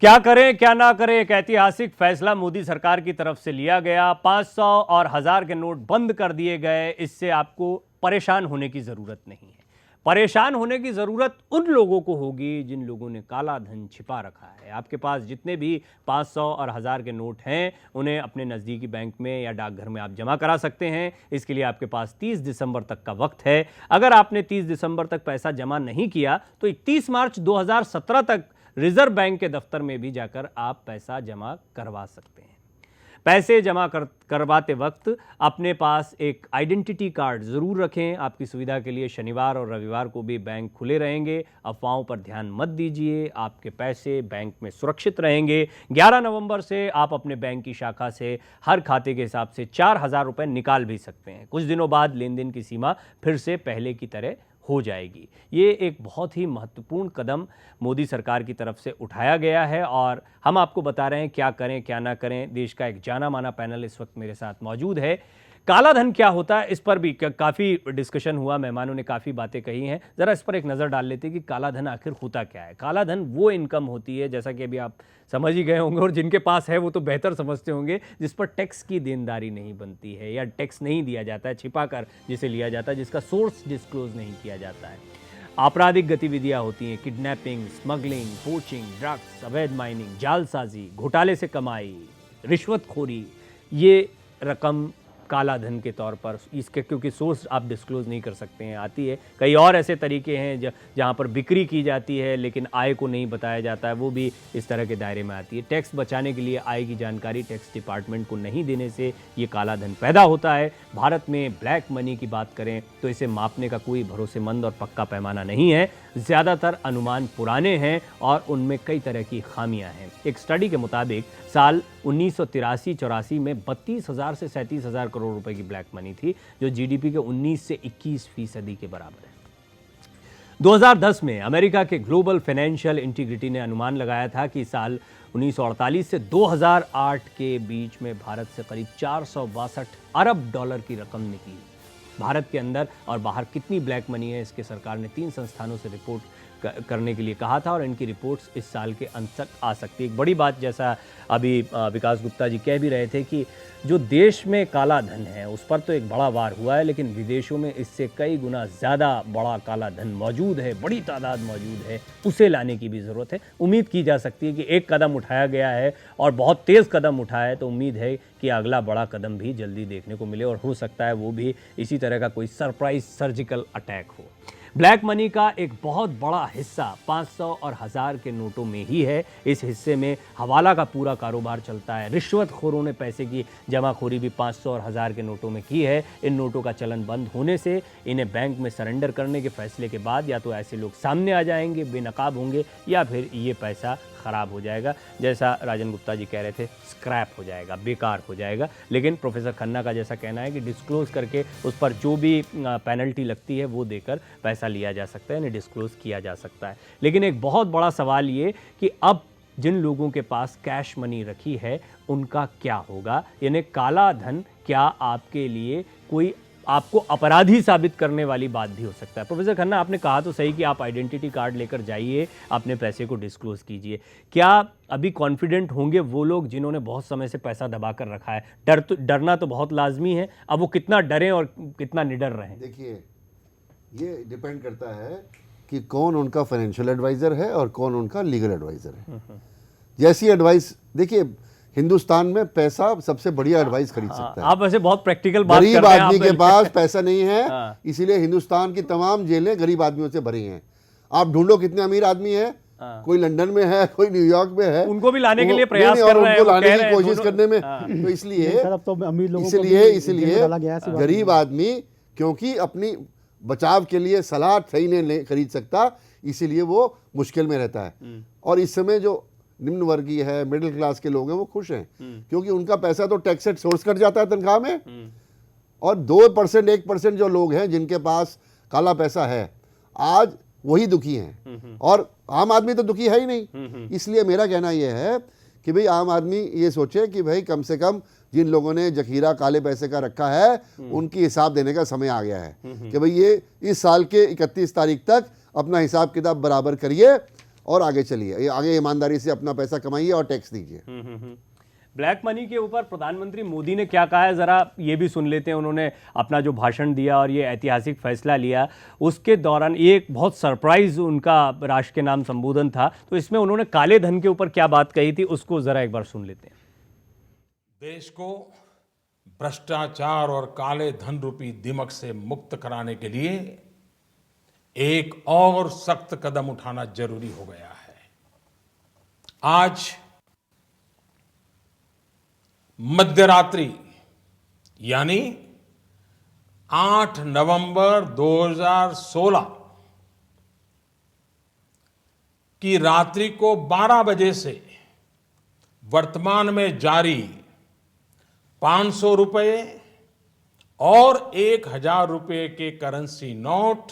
क्या करें क्या ना करें, एक ऐतिहासिक फैसला मोदी सरकार की तरफ से लिया गया। 500 और 1000 के नोट बंद कर दिए गए। इससे आपको परेशान होने की जरूरत नहीं है। परेशान होने की जरूरत उन लोगों को होगी जिन लोगों ने काला धन छिपा रखा है। आपके पास जितने भी 500 और 1000 के नोट हैं, उन्हें अपने नज़दीकी बैंक में या डाकघर में आप जमा करा सकते हैं। इसके लिए आपके पास 30 दिसंबर तक का वक्त है। अगर आपने 30 दिसंबर तक पैसा जमा नहीं किया तो 31 मार्च 2017 तक रिजर्व बैंक के दफ्तर में भी जाकर आप पैसा जमा करवा सकते हैं। पैसे जमा करवाते वक्त अपने पास एक आइडेंटिटी कार्ड जरूर रखें। आपकी सुविधा के लिए शनिवार और रविवार को भी बैंक खुले रहेंगे। अफवाहों पर ध्यान मत दीजिए, आपके पैसे बैंक में सुरक्षित रहेंगे। 11 नवंबर से आप अपने बैंक की शाखा से हर खाते के हिसाब से 4000 रुपये निकाल भी सकते हैं। कुछ दिनों बाद लेन देन की सीमा फिर से पहले की तरह हो जाएगी। ये एक बहुत ही महत्वपूर्ण कदम मोदी सरकार की तरफ से उठाया गया है और हम आपको बता रहे हैं क्या करें क्या ना करें। देश का एक जाना माना पैनल इस वक्त मेरे साथ मौजूद है। काला धन क्या होता है, इस पर भी काफ़ी डिस्कशन हुआ, मेहमानों ने काफ़ी बातें कही हैं। ज़रा इस पर एक नज़र डाल लेते हैं कि काला धन आखिर होता क्या है। काला धन वो इनकम होती है, जैसा कि अभी आप समझ ही गए होंगे और जिनके पास है वो तो बेहतर समझते होंगे, जिस पर टैक्स की देनदारी नहीं बनती है या टैक्स नहीं दिया जाता है, छिपा कर जिसे लिया जाता है, जिसका सोर्स डिस्क्लोज नहीं किया जाता है। आपराधिक गतिविधियां होती हैं, किडनैपिंग, स्मगलिंग, पोचिंग, ड्रग्स, अवैध माइनिंग, जालसाजी, घोटाले से कमाई, रिश्वतखोरी। ये रकम काला धन के तौर पर इसके, क्योंकि सोर्स आप डिस्क्लोज नहीं कर सकते हैं, आती है। कई और ऐसे तरीके हैं जहाँ पर बिक्री की जाती है लेकिन आय को नहीं बताया जाता है, वो भी इस तरह के दायरे में आती है। टैक्स बचाने के लिए आय की जानकारी टैक्स डिपार्टमेंट को नहीं देने से ये काला धन पैदा होता है। भारत में ब्लैक मनी की बात करें तो इसे मापने का कोई भरोसेमंद और पक्का पैमाना नहीं है। ज़्यादातर अनुमान पुराने हैं और उनमें कई तरह की खामियां हैं। एक स्टडी के मुताबिक साल 1983-84 में 32,000 से 37,000 करोड़ रुपए की ब्लैक मनी थी, जो जीडीपी के 19 से 21% के बराबर है। 2010 में अमेरिका के ग्लोबल फाइनेंशियल इंटीग्रिटी ने अनुमान लगाया था कि साल 1948 से 2008 के बीच में भारत से करीब 462 अरब डॉलर की रकम निकली। भारत के अंदर और बाहर कितनी ब्लैक मनी है, इसके सरकार ने 3 संस्थानों से रिपोर्ट करने के लिए कहा था और इनकी रिपोर्ट्स इस साल के अंत तक आ सकती है। एक बड़ी बात, जैसा अभी विकास गुप्ता जी कह भी रहे थे, कि जो देश में काला धन है उस पर तो एक बड़ा वार हुआ है, लेकिन विदेशों में इससे कई गुना ज़्यादा बड़ा काला धन मौजूद है, बड़ी तादाद मौजूद है। उसे लाने की भी ज़रूरत है। उम्मीद की जा सकती है कि एक कदम उठाया गया है और बहुत तेज़ कदम उठाया है, तो उम्मीद है कि अगला बड़ा कदम भी जल्दी देखने को मिले और हो सकता है वो भी इसी तरह का कोई सरप्राइज सर्जिकल अटैक हो। ब्लैक मनी का एक बहुत बड़ा हिस्सा 500 और 1000 के नोटों में ही है। इस हिस्से में हवाला का पूरा कारोबार चलता है। रिश्वतखोरों ने पैसे की जमाखोरी भी 500 और 1000 के नोटों में की है। इन नोटों का चलन बंद होने से इन्हें बैंक में सरेंडर करने के फैसले के बाद या तो ऐसे लोग सामने आ जाएंगे, बेनकाब होंगे, या फिर ये पैसा ख़राब हो जाएगा। जैसा राजन गुप्ता जी कह रहे थे, स्क्रैप हो जाएगा, बेकार हो जाएगा। लेकिन प्रोफेसर खन्ना का जैसा कहना है कि डिस्क्लोज़ करके उस पर जो भी पेनल्टी लगती है वो देकर पैसा लिया जा सकता है, इन्हें डिस्क्लोज़ किया जा सकता है। लेकिन एक बहुत बड़ा सवाल ये कि अब जिन लोगों के पास कैश मनी रखी है उनका क्या होगा, यानी काला धन क्या आपके लिए कोई आपको अपराधी साबित करने वाली बात भी हो सकता है। प्रोफेसर खन्ना, आपने कहा तो सही कि आप आइडेंटिटी कार्ड लेकर जाइए, अपने पैसे को डिस्क्लोज कीजिए। क्या अभी कॉन्फिडेंट होंगे वो लोग जिन्होंने बहुत समय से पैसा दबा कर रखा है? डरना तो बहुत लाजमी है, अब वो कितना डरें और कितना निडर रहें? देखिए, ये डिपेंड करता है कि कौन उनका फाइनेंशियल एडवाइज़र है और कौन उनका लीगल एडवाइज़र है। जैसी एडवाइस, देखिए, हिंदुस्तान में पैसा सबसे बढ़िया एडवाइस खरीद सकता है। आप वैसे बहुत प्रैक्टिकल बात गरीब करते हैं आदमी आप के पास पैसा नहीं है, हाँ। इसीलिए हिंदुस्तान की तमाम जेलें गरीब आदमियों से भरी हैं। आप ढूंढो कितने अमीर आदमी है, कोई लंदन में है, कोई न्यूयॉर्क में है, उनको भी लाने के लिए नहीं, प्रयास नहीं, कर और रहे हैं, उनको वो लाने कह की रहे हैं कोशिश दोनों- करने में, हाँ। तो इसलिए सर अब तो अमीर लोगों को इसलिए भी जेल में इसलिए डाला गया है, ऐसी बात गरीब नहीं है। आदमी क्योंकि अपनी बचाव के लिए सलाह सही नहीं खरीद सकता, इसीलिए वो मुश्किल में रहता है। और इस समय जो निम्न वर्गीय है, मिडिल क्लास के लोग हैं, वो खुश हैं क्योंकि उनका पैसा तो टैक्स से सोर्स कट जाता है तनख्वाह में। और 2% 1% जो लोग हैं जिनके पास काला पैसा है, आज वही दुखी हैं, और आम आदमी तो दुखी है ही नहीं। इसलिए मेरा कहना यह है कि भाई आम आदमी ये सोचे कि भाई कम से कम जिन लोगों ने जखीरा काले पैसे का रखा है, उनकी हिसाब देने का समय आ गया है कि भाई ये इस साल के 31 तारीख तक अपना हिसाब किताब बराबर करिए और आगे चलिए, आगे ईमानदारी से अपना पैसा कमाइए और टैक्स दीजिए। ब्लैक मनी के ऊपर प्रधानमंत्री मोदी ने क्या कहा है, जरा ये भी सुन लेते हैं। उन्होंने अपना जो भाषण दिया और ये ऐतिहासिक फैसला लिया, उसके दौरान ये एक बहुत सरप्राइज उनका राष्ट्र के नाम संबोधन था, तो इसमें उन्होंने काले धन के ऊपर क्या बात कही थी, उसको जरा एक बार सुन लेते हैं। देश को भ्रष्टाचार और काले धन रूपी दिमक से मुक्त कराने के लिए एक और सख्त कदम उठाना जरूरी हो गया है। आज मध्यरात्रि यानी 8 नवंबर 2016 की रात्रि को 12 बजे से वर्तमान में जारी 500 रुपए और 1000 रुपए के करेंसी नोट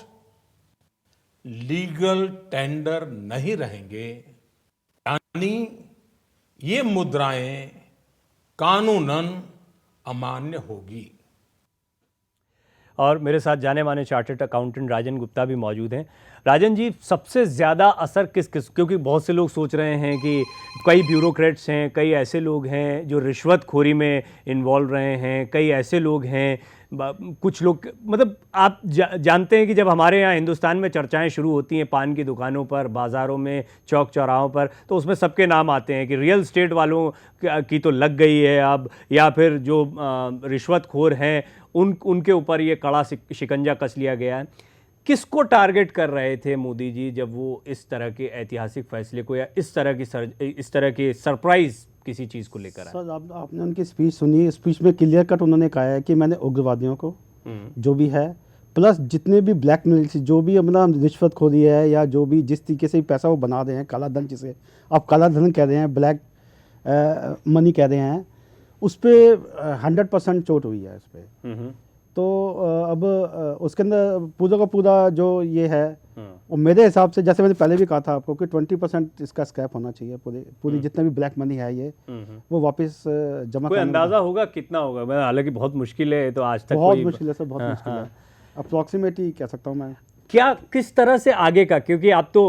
लीगल टेंडर नहीं रहेंगे, यानी ये मुद्राएं कानूनन अमान्य होगी। और मेरे साथ जाने माने चार्टर्ड अकाउंटेंट राजन गुप्ता भी मौजूद हैं। राजन जी, सबसे ज़्यादा असर किस क्योंकि बहुत से लोग सोच रहे हैं कि कई ब्यूरोक्रेट्स हैं, कई ऐसे लोग हैं जो रिश्वतखोरी में इन्वॉल्व रहे हैं, कई ऐसे लोग हैं, कुछ लोग, मतलब आप जानते हैं कि जब हमारे यहाँ हिंदुस्तान में चर्चाएं शुरू होती हैं पान की दुकानों पर, बाज़ारों में, चौक चौराहों पर, तो उसमें सबके नाम आते हैं कि रियल एस्टेट वालों की तो लग गई है अब, या फिर जो रिश्वतखोर हैं उनके ऊपर ये कड़ा शिकंजा कस लिया गया है। किसको टारगेट कर रहे थे मोदी जी जब वो इस तरह के ऐतिहासिक फैसले को, या इस तरह की सरप्राइज किसी चीज़ को लेकर आए? सर आपने उनकी स्पीच सुनी, स्पीच में क्लियर कट उन्होंने कहा है कि मैंने उग्रवादियों को जो भी है, प्लस जितने भी ब्लैक मनी, जो भी अपना रिश्वतखोरी है या जो भी जिस तरीके से पैसा वो बना रहे हैं, काला धन जिसे आप काला धन कह रहे हैं, ब्लैक मनी कह रहे हैं, उस पर 100% चोट हुई है इस पर। तो अब उसके अंदर पूरा का पूरा जो ये है, और मेरे हिसाब से, जैसे मैंने पहले भी कहा था आपको, कि 20% इसका स्क्रैप होना चाहिए। पूरी जितना भी ब्लैक मनी है ये वो वापस जमा। कोई अंदाजा होगा कितना होगा? मैं हालांकि बहुत मुश्किल है, तो आज तक बहुत मुश्किल है सर, बहुत मुश्किल है। अप्रॉक्सीमेट ही कह सकता हूँ मैं। क्या किस तरह से आगे का, क्योंकि आप तो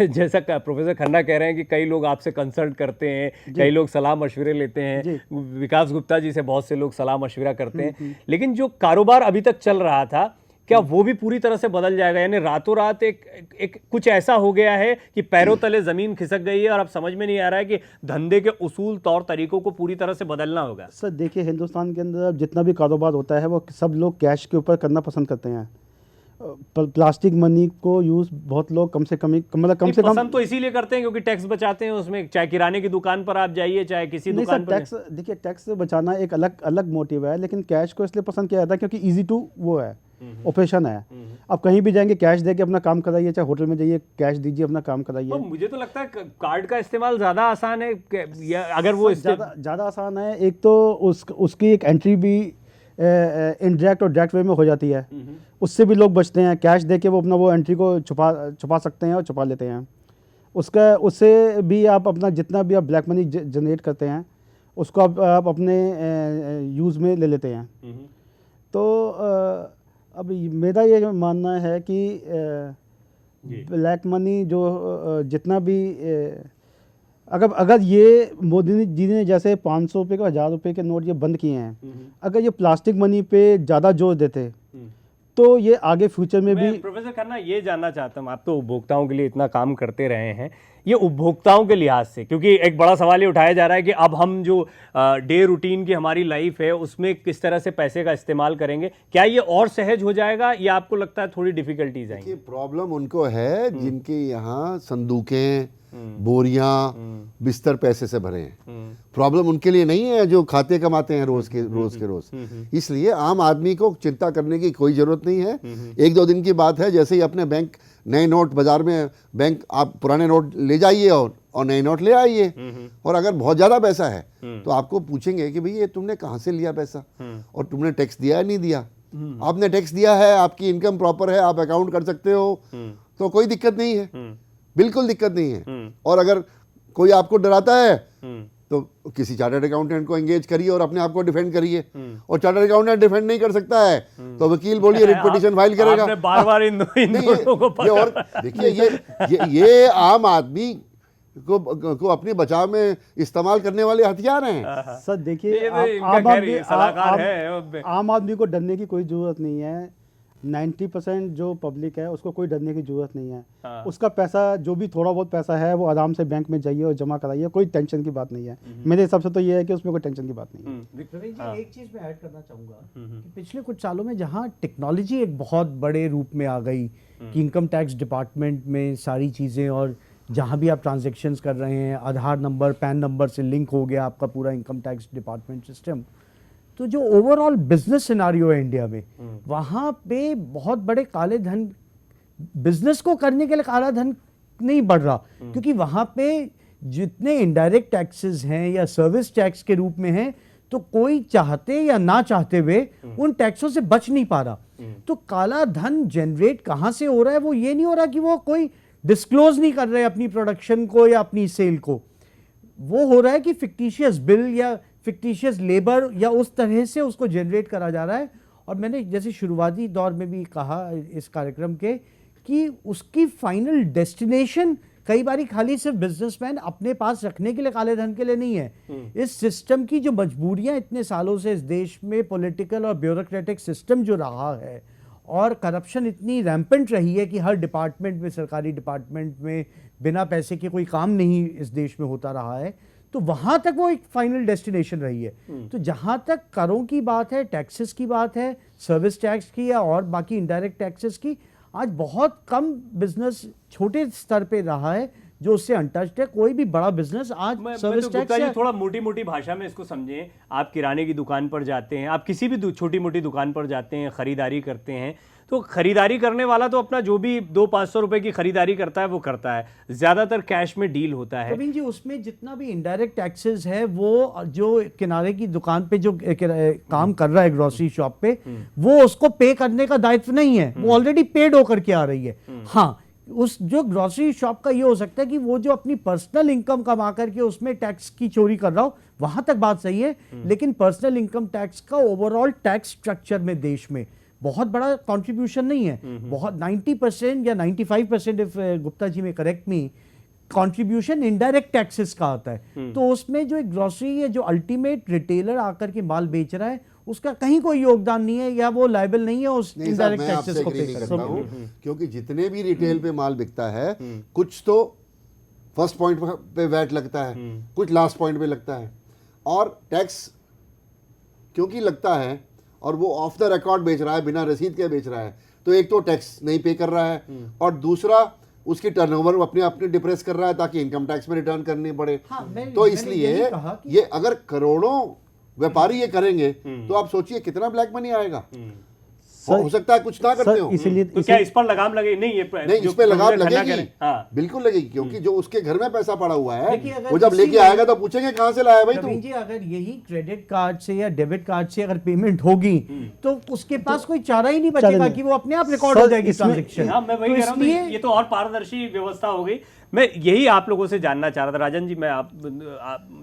जैसा प्रोफेसर खन्ना कह रहे हैं कि कई लोग आपसे कंसल्ट करते हैं, कई लोग सलाह मशवरे लेते हैं, विकास गुप्ता जी से बहुत से लोग सलाह मशवरा करते हैं, लेकिन जो कारोबार अभी तक चल रहा था, क्या वो भी पूरी तरह से बदल जाएगा? यानी रातों रात एक कुछ ऐसा हो गया है कि पैरों तले जमीन खिसक गई है और अब समझ में नहीं आ रहा है कि धंधे के उसूल तौर तरीकों को पूरी तरह से बदलना होगा? सर देखिए, हिंदुस्तान के अंदर जितना भी कारोबार होता है वो सब लोग कैश के ऊपर करना पसंद करते हैं। प्लास्टिक मनी को यूज बहुत लोग कम से कम पसंद तो इसीलिए करते हैं क्योंकि टैक्स बचाते हैं उसमें। चाहे किराने की दुकान पर आप जाइए, चाहे किसी दुकान पर। टैक्स, देखिए टैक्स बचाना एक अलग मोटिव है, लेकिन कैश को इसलिए पसंद किया जाता है क्योंकि इजी टू वो है, ऑपरेशन है। आप कहीं भी जाएंगे कैश देके अपना काम कराइए, चाहे होटल में जाइए कैश दीजिए, अपना काम कराइए। तो मुझे तो लगता है कार्ड का इस्तेमाल ज्यादा आसान है, या अगर वो ज्यादा आसान है। एक तो उसकी एक एंट्री भी इनडायरेक्ट और डायरेक्ट वे में हो जाती है, उससे भी लोग बचते हैं। कैश देके वो अपना वो एंट्री को छुपा सकते हैं और छुपा लेते हैं। उससे भी आप अपना जितना भी आप ब्लैक मनी जनरेट करते हैं उसको आप अपने यूज़ में ले लेते हैं। तो अब मेरा ये मानना है कि ब्लैक मनी जो जितना भी अगर ये मोदी जी ने जैसे 500 रुपये का 1000 रुपये के नोट ये बंद किए हैं, अगर ये प्लास्टिक मनी पे ज़्यादा जोर देते तो ये आगे फ्यूचर में भी मैं प्रोफेसर खन्ना ये जानना चाहता हूँ, आप तो उपभोक्ताओं के लिए इतना काम करते रहे हैं, ये उपभोक्ताओं के लिहाज से, क्योंकि एक बड़ा सवाल ये उठाया जा रहा है कि अब हम जो डे रूटीन की हमारी लाइफ है उसमें किस तरह से पैसे का इस्तेमाल करेंगे, क्या ये और सहज हो जाएगा या आपको लगता है थोड़ी डिफिकल्टीज आएंगी? ये प्रॉब्लम उनको है जिनके यहाँ संदूकें, बोरियां, बिस्तर पैसे से भरे हैं। प्रॉब्लम उनके लिए नहीं है जो खाते कमाते हैं रोज के रोज। इसलिए आम आदमी को चिंता करने की कोई जरूरत नहीं है। एक दो दिन की बात है, जैसे ही अपने बैंक नए नोट बाजार में, बैंक आप पुराने नोट ले जाइए और नए नोट ले आइए, और अगर बहुत ज्यादा पैसा है तो आपको पूछेंगे कि भाई ये तुमने कहाँ से लिया पैसा, और तुमने टैक्स दिया या नहीं दिया। आपने टैक्स दिया है, आपकी इनकम प्रॉपर है, आप अकाउंट कर सकते हो, तो कोई दिक्कत नहीं है, बिल्कुल दिक्कत नहीं है। और अगर कोई आपको डराता है तो किसी चार्टर्ड अकाउंटेंट को एंगेज करिए और अपने आप को डिफेंड करिए। और चार्टर्ड अकाउंटेंट डिफेंड नहीं कर सकता है तो वकील बोलिए रिट पिटीशन फाइल करेगा। आपने बार-बार इन दोनों को ये और देखिए ये आम आदमी को अपने बचाव में इस्तेमाल करने वाले हथियार हैं। सर देखिए, ये तो इनका खैर ये सलाहकार है। आम आदमी को डरने की कोई जरूरत नहीं है। 90% जो पब्लिक है उसको कोई डरने की जरूरत नहीं है। उसका पैसा, जो भी थोड़ा बहुत पैसा है, वो आराम से बैंक में जाइए और जमा कराइए, कोई टेंशन की बात नहीं है। मेरे हिसाब से तो ये है कि उसमें कोई टेंशन की बात नहीं है। प्रवीण जी, एक चीज मैं ऐड करना चाहूंगा कि पिछले कुछ सालों में जहां टेक्नोलॉजी एक बहुत बड़े रूप में आ गई कि इनकम टैक्स डिपार्टमेंट में सारी चीजें, और जहां भी आप ट्रांजैक्शंस कर रहे हैं, आधार नंबर, पैन नंबर से लिंक हो गया आपका पूरा इनकम टैक्स डिपार्टमेंट सिस्टम, तो जो ओवरऑल बिजनेस सिनारियो है इंडिया में, वहाँ पे बहुत बड़े काले धन, बिजनेस को करने के लिए काला धन नहीं बढ़ रहा, क्योंकि वहाँ पे जितने इनडायरेक्ट टैक्सेस हैं या सर्विस टैक्स के रूप में हैं, तो कोई चाहते या ना चाहते हुए उन टैक्सों से बच नहीं पा रहा। तो काला धन जनरेट कहाँ से हो रहा है? वो ये नहीं हो रहा कि वो कोई डिस्क्लोज नहीं कर रहे अपनी प्रोडक्शन को या अपनी सेल को, वो हो रहा है कि फिक्टिशियस बिल या फिक्टिशियस लेबर या उस तरह से उसको जनरेट करा जा रहा है। और मैंने जैसे शुरुआती दौर में भी कहा इस कार्यक्रम के कि उसकी फाइनल डेस्टिनेशन कई बारी खाली सिर्फ बिजनेसमैन अपने पास रखने के लिए, काले धन के लिए नहीं है। इस सिस्टम की जो मजबूरियां इतने सालों से इस देश में पॉलिटिकल और ब्यूरोक्रेटिक सिस्टम जो रहा है, और करप्शन इतनी रैम्पेंट रही है कि हर डिपार्टमेंट में, सरकारी डिपार्टमेंट में बिना पैसे के कोई काम नहीं इस देश में होता रहा है, तो वहां तक वो एक फाइनल डेस्टिनेशन रही है। तो जहां तक करों की बात है, टैक्सेस की बात है, सर्विस टैक्स की या और बाकी इनडायरेक्ट टैक्सेस की, आज बहुत कम बिजनेस छोटे स्तर पे रहा है जो उससे अनटच्ड है। कोई भी बड़ा बिजनेस आज सर्विस टैक्स गुप्ता जी थोड़ा मोटी मोटी भाषा में इसको समझें। आप किराने की दुकान पर जाते हैं, आप किसी भी छोटी मोटी दुकान पर जाते हैं, खरीदारी करते हैं, तो खरीदारी करने वाला तो अपना जो भी 200-500 रुपए की खरीदारी करता है वो करता है, ज्यादातर कैश में डील होता है। प्रवीण जी, उसमें जितना भी इनडायरेक्ट टैक्सेस है, वो जो किनारे की दुकान पे जो काम कर रहा है ग्रोसरी शॉप पे, वो उसको पे करने का दायित्व नहीं है, वो ऑलरेडी पेड होकर के आ रही है। हाँ, उस जो ग्रोसरी शॉप का ये हो सकता है कि वो जो अपनी पर्सनल इनकम कमा करके उसमें टैक्स की चोरी कर रहा हो, वहां तक बात सही है। लेकिन पर्सनल इनकम टैक्स का ओवरऑल टैक्स स्ट्रक्चर में देश में बहुत बड़ा कंट्रीब्यूशन नहीं है। बहुत 90% या 95%, इफ गुप्ता जी में करेक्ट मी, कंट्रीब्यूशन इनडायरेक्ट टैक्सेस का आता है। तो उसमें जो एक ग्रोसरी है, जो अल्टीमेट रिटेलर आकर के माल बेच रहा है, उसका कहीं कोई योगदान नहीं है या वो लायबल नहीं है उस इनडायरेक्ट टैक्सेस को पे करता हूं। क्योंकि जितने भी रिटेल पे माल बिकता है, कुछ तो फर्स्ट पॉइंट पे वैट लगता है, कुछ लास्ट पॉइंट पे लगता है, और टैक्स क्योंकि लगता है और वो ऑफ द रिकॉर्ड बेच रहा है, बिना रसीद के बेच रहा है, तो एक तो टैक्स नहीं पे कर रहा है, और दूसरा उसकी टर्नओवर अपने अपने डिप्रेस कर रहा है ताकि इनकम टैक्स में रिटर्न करनी पड़े। तो इसलिए ये अगर करोड़ों व्यापारी ये करेंगे तो आप सोचिए कितना ब्लैक मनी आएगा। हो सकता है कुछ ना करते हो, इसीलिए तो क्या इस पर लगाम लगे? नहीं, ये नहीं, इस पे लगाम लगेगी। हाँ। बिल्कुल लगेगी, क्योंकि जो उसके घर में पैसा पड़ा हुआ है, अगर वो जब लेके आएगा तो पूछेंगे कहां से लाया भाई प्रवीण तू। जी, अगर यही क्रेडिट कार्ड से या डेबिट कार्ड से अगर पेमेंट होगी, तो उसके पास कोई चारा ही नहीं बचेगा कि वो अपने आप रिकॉर्ड हो जाएगी ट्रांजैक्शन। हाँ, मैं वही कह रहा हूँ, ये तो और पारदर्शी व्यवस्था हो गई। मैं यही आप लोगों से जानना चाह रहा था। राजन जी, मैं आप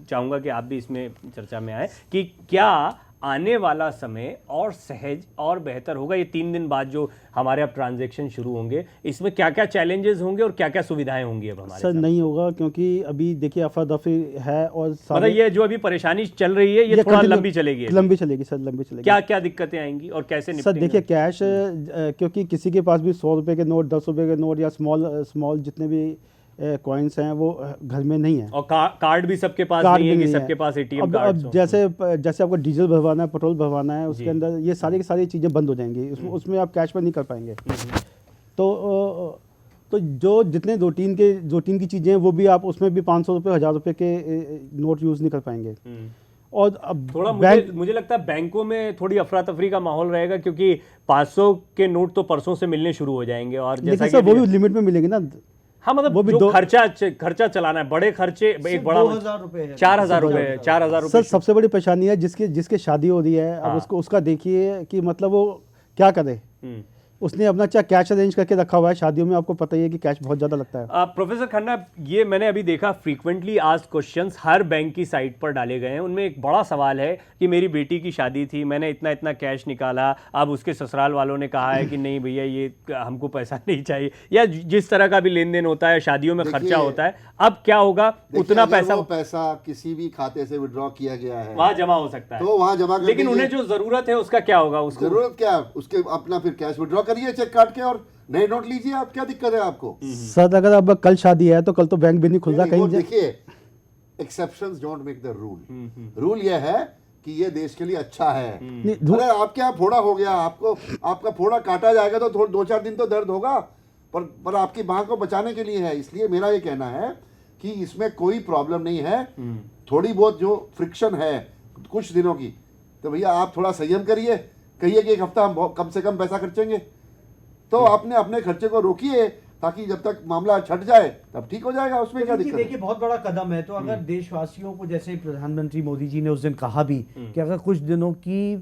चाहूंगा कि आप भी इसमें चर्चा में आए कि क्या आने वाला समय और सहज और बेहतर होगा? ये 3 दिन बाद जो हमारे अब ट्रांजैक्शन शुरू होंगे, इसमें क्या क्या चैलेंजेस होंगे और क्या क्या सुविधाएं होंगी अब हमारे सर साथ? नहीं होगा, क्योंकि अभी देखिए अफरा दफरी है और मतलब ये जो अभी परेशानी चल रही है ये थोड़ा continue- लंबी चलेगी अभी। लंबी चलेगी सर, लंबी चलेगी। क्या क्या दिक्कतें आएंगी और कैसे सर निपटेंगे? देखिए कैश क्योंकि किसी के पास भी 100 रुपए के नोट, 10 रुपए के नोट या स्मॉल जितने भी कॉइन्स हैं वो घर में नहीं है। और कार्ड भी सबके पास कार्ड नहीं है भी कि नहीं सबके पास एटीएम अब कार्ड्स हों। जैसे आपको डीजल भरवाना है, पेट्रोल भरवाना है, उसके अंदर ये सारी की सारी चीज़ें बंद हो जाएंगी, उसमें आप कैश में नहीं कर पाएंगे। तो जो जितने रूटीन की चीज़ें हैं वो भी आप उसमें भी 500 रुपये 1000 रुपये के नोट यूज़ नहीं कर पाएंगे। और अब थोड़ा बैंक मुझे लगता है बैंकों में थोड़ी अफरा तफरी का माहौल रहेगा, क्योंकि 500 के नोट तो परसों से मिलने शुरू हो जाएंगे। और जैसा लेकिन कि सर वो भी लिमिट में मिलेंगे ना। हाँ, मतलब वो भी जो खर्चा चलाना है, बड़े खर्चे, एक बड़ा 2000 रुपए है। 4000 रुपए 4000 सर रुपए। सबसे बड़ी परेशानी है जिसके शादी हो रही है, अब उसका देखिए कि मतलब वो क्या करे। उसने अपना चाहे कैश अरेंज करके रखा हुआ है, शादियों में आपको पता ही है कि कैश बहुत ज़्यादा लगता है। प्रोफेसर खन्ना, ये मैंने अभी देखा फ्रीक्वेंटली आस्क्ड क्वेश्चंस हर बैंक की साइट पर डाले गए हैं। उनमें एक बड़ा सवाल है कि मेरी बेटी की शादी थी, मैंने इतना इतना कैश निकाला, अब उसके ससुराल वालों ने कहा है कि नहीं भैया ये हमको पैसा नहीं चाहिए, या जिस तरह का भी लेन देन होता है, शादियों में खर्चा होता है, अब क्या होगा? उतना पैसा किसी भी खाते से विड्रॉ किया गया है वहां जमा हो सकता है, तो वहां जमा कर लेकिन दीजिए। उन्हें जो जरूरत है उसका क्या होगा? उसको जरूरत क्या है उसके, अपना फिर कैश विड्रॉ करिए चेक काट के और नए नोट लीजिए। आप क्या दिक्कत है आपको? सर अगर अब कल शादी है तो कल तो बैंक भी नहीं खुल रहा नहीं, वो कहीं। देखिए, exceptions don't make the rule. Rule ये है कि ये देश के लिए अच्छा है। अरे आपके यहाँ फोड़ा हो गया, आपका फोड़ा काटा जाएगा तो 2-4 दिन तो दर्द होगा, पर आपकी माँ को बचाने के लिए है। इसलिए मेरा ये कहना है कि इसमें कोई प्रॉब्लम नहीं है। थोड़ी बहुत जो फ्रिक्शन है कुछ दिनों की, तो भैया आप थोड़ा संयम करिए, कहिए कि एक हफ्ता हम कम से कम पैसा खर्चेंगे, तो आपने अपने खर्चे को रोकिए ताकि जब तक मामला छट जाए तब ठीक हो जाएगा। उसमें क्या दिक्कत है? देखिए बहुत बड़ा कदम है। तो अगर देशवासियों को, जैसे प्रधानमंत्री मोदी जी ने उस दिन कहा भी कि अगर कुछ दिनों की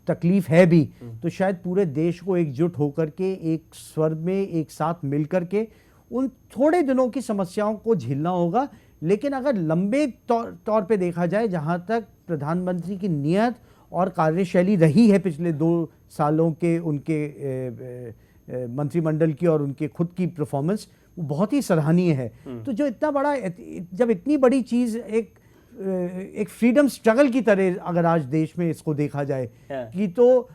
तकलीफ है भी, तो शायद पूरे देश को एकजुट होकर के एक स्वर में एक साथ मिल करके उन थोड़े दिनों की समस्याओं को झेलना होगा। लेकिन अगर लंबे तौर पे देखा जाए, जहां तक प्रधानमंत्री की नियत और कार्यशैली रही है पिछले 2 सालों के उनके मंत्रिमंडल की और उनके खुद की परफॉर्मेंस, वो बहुत ही सराहनीय है। तो जो इतना बड़ा, जब इतनी बड़ी चीज़ एक फ्रीडम स्ट्रगल की तरह अगर आज देश में इसको देखा जाए कि, तो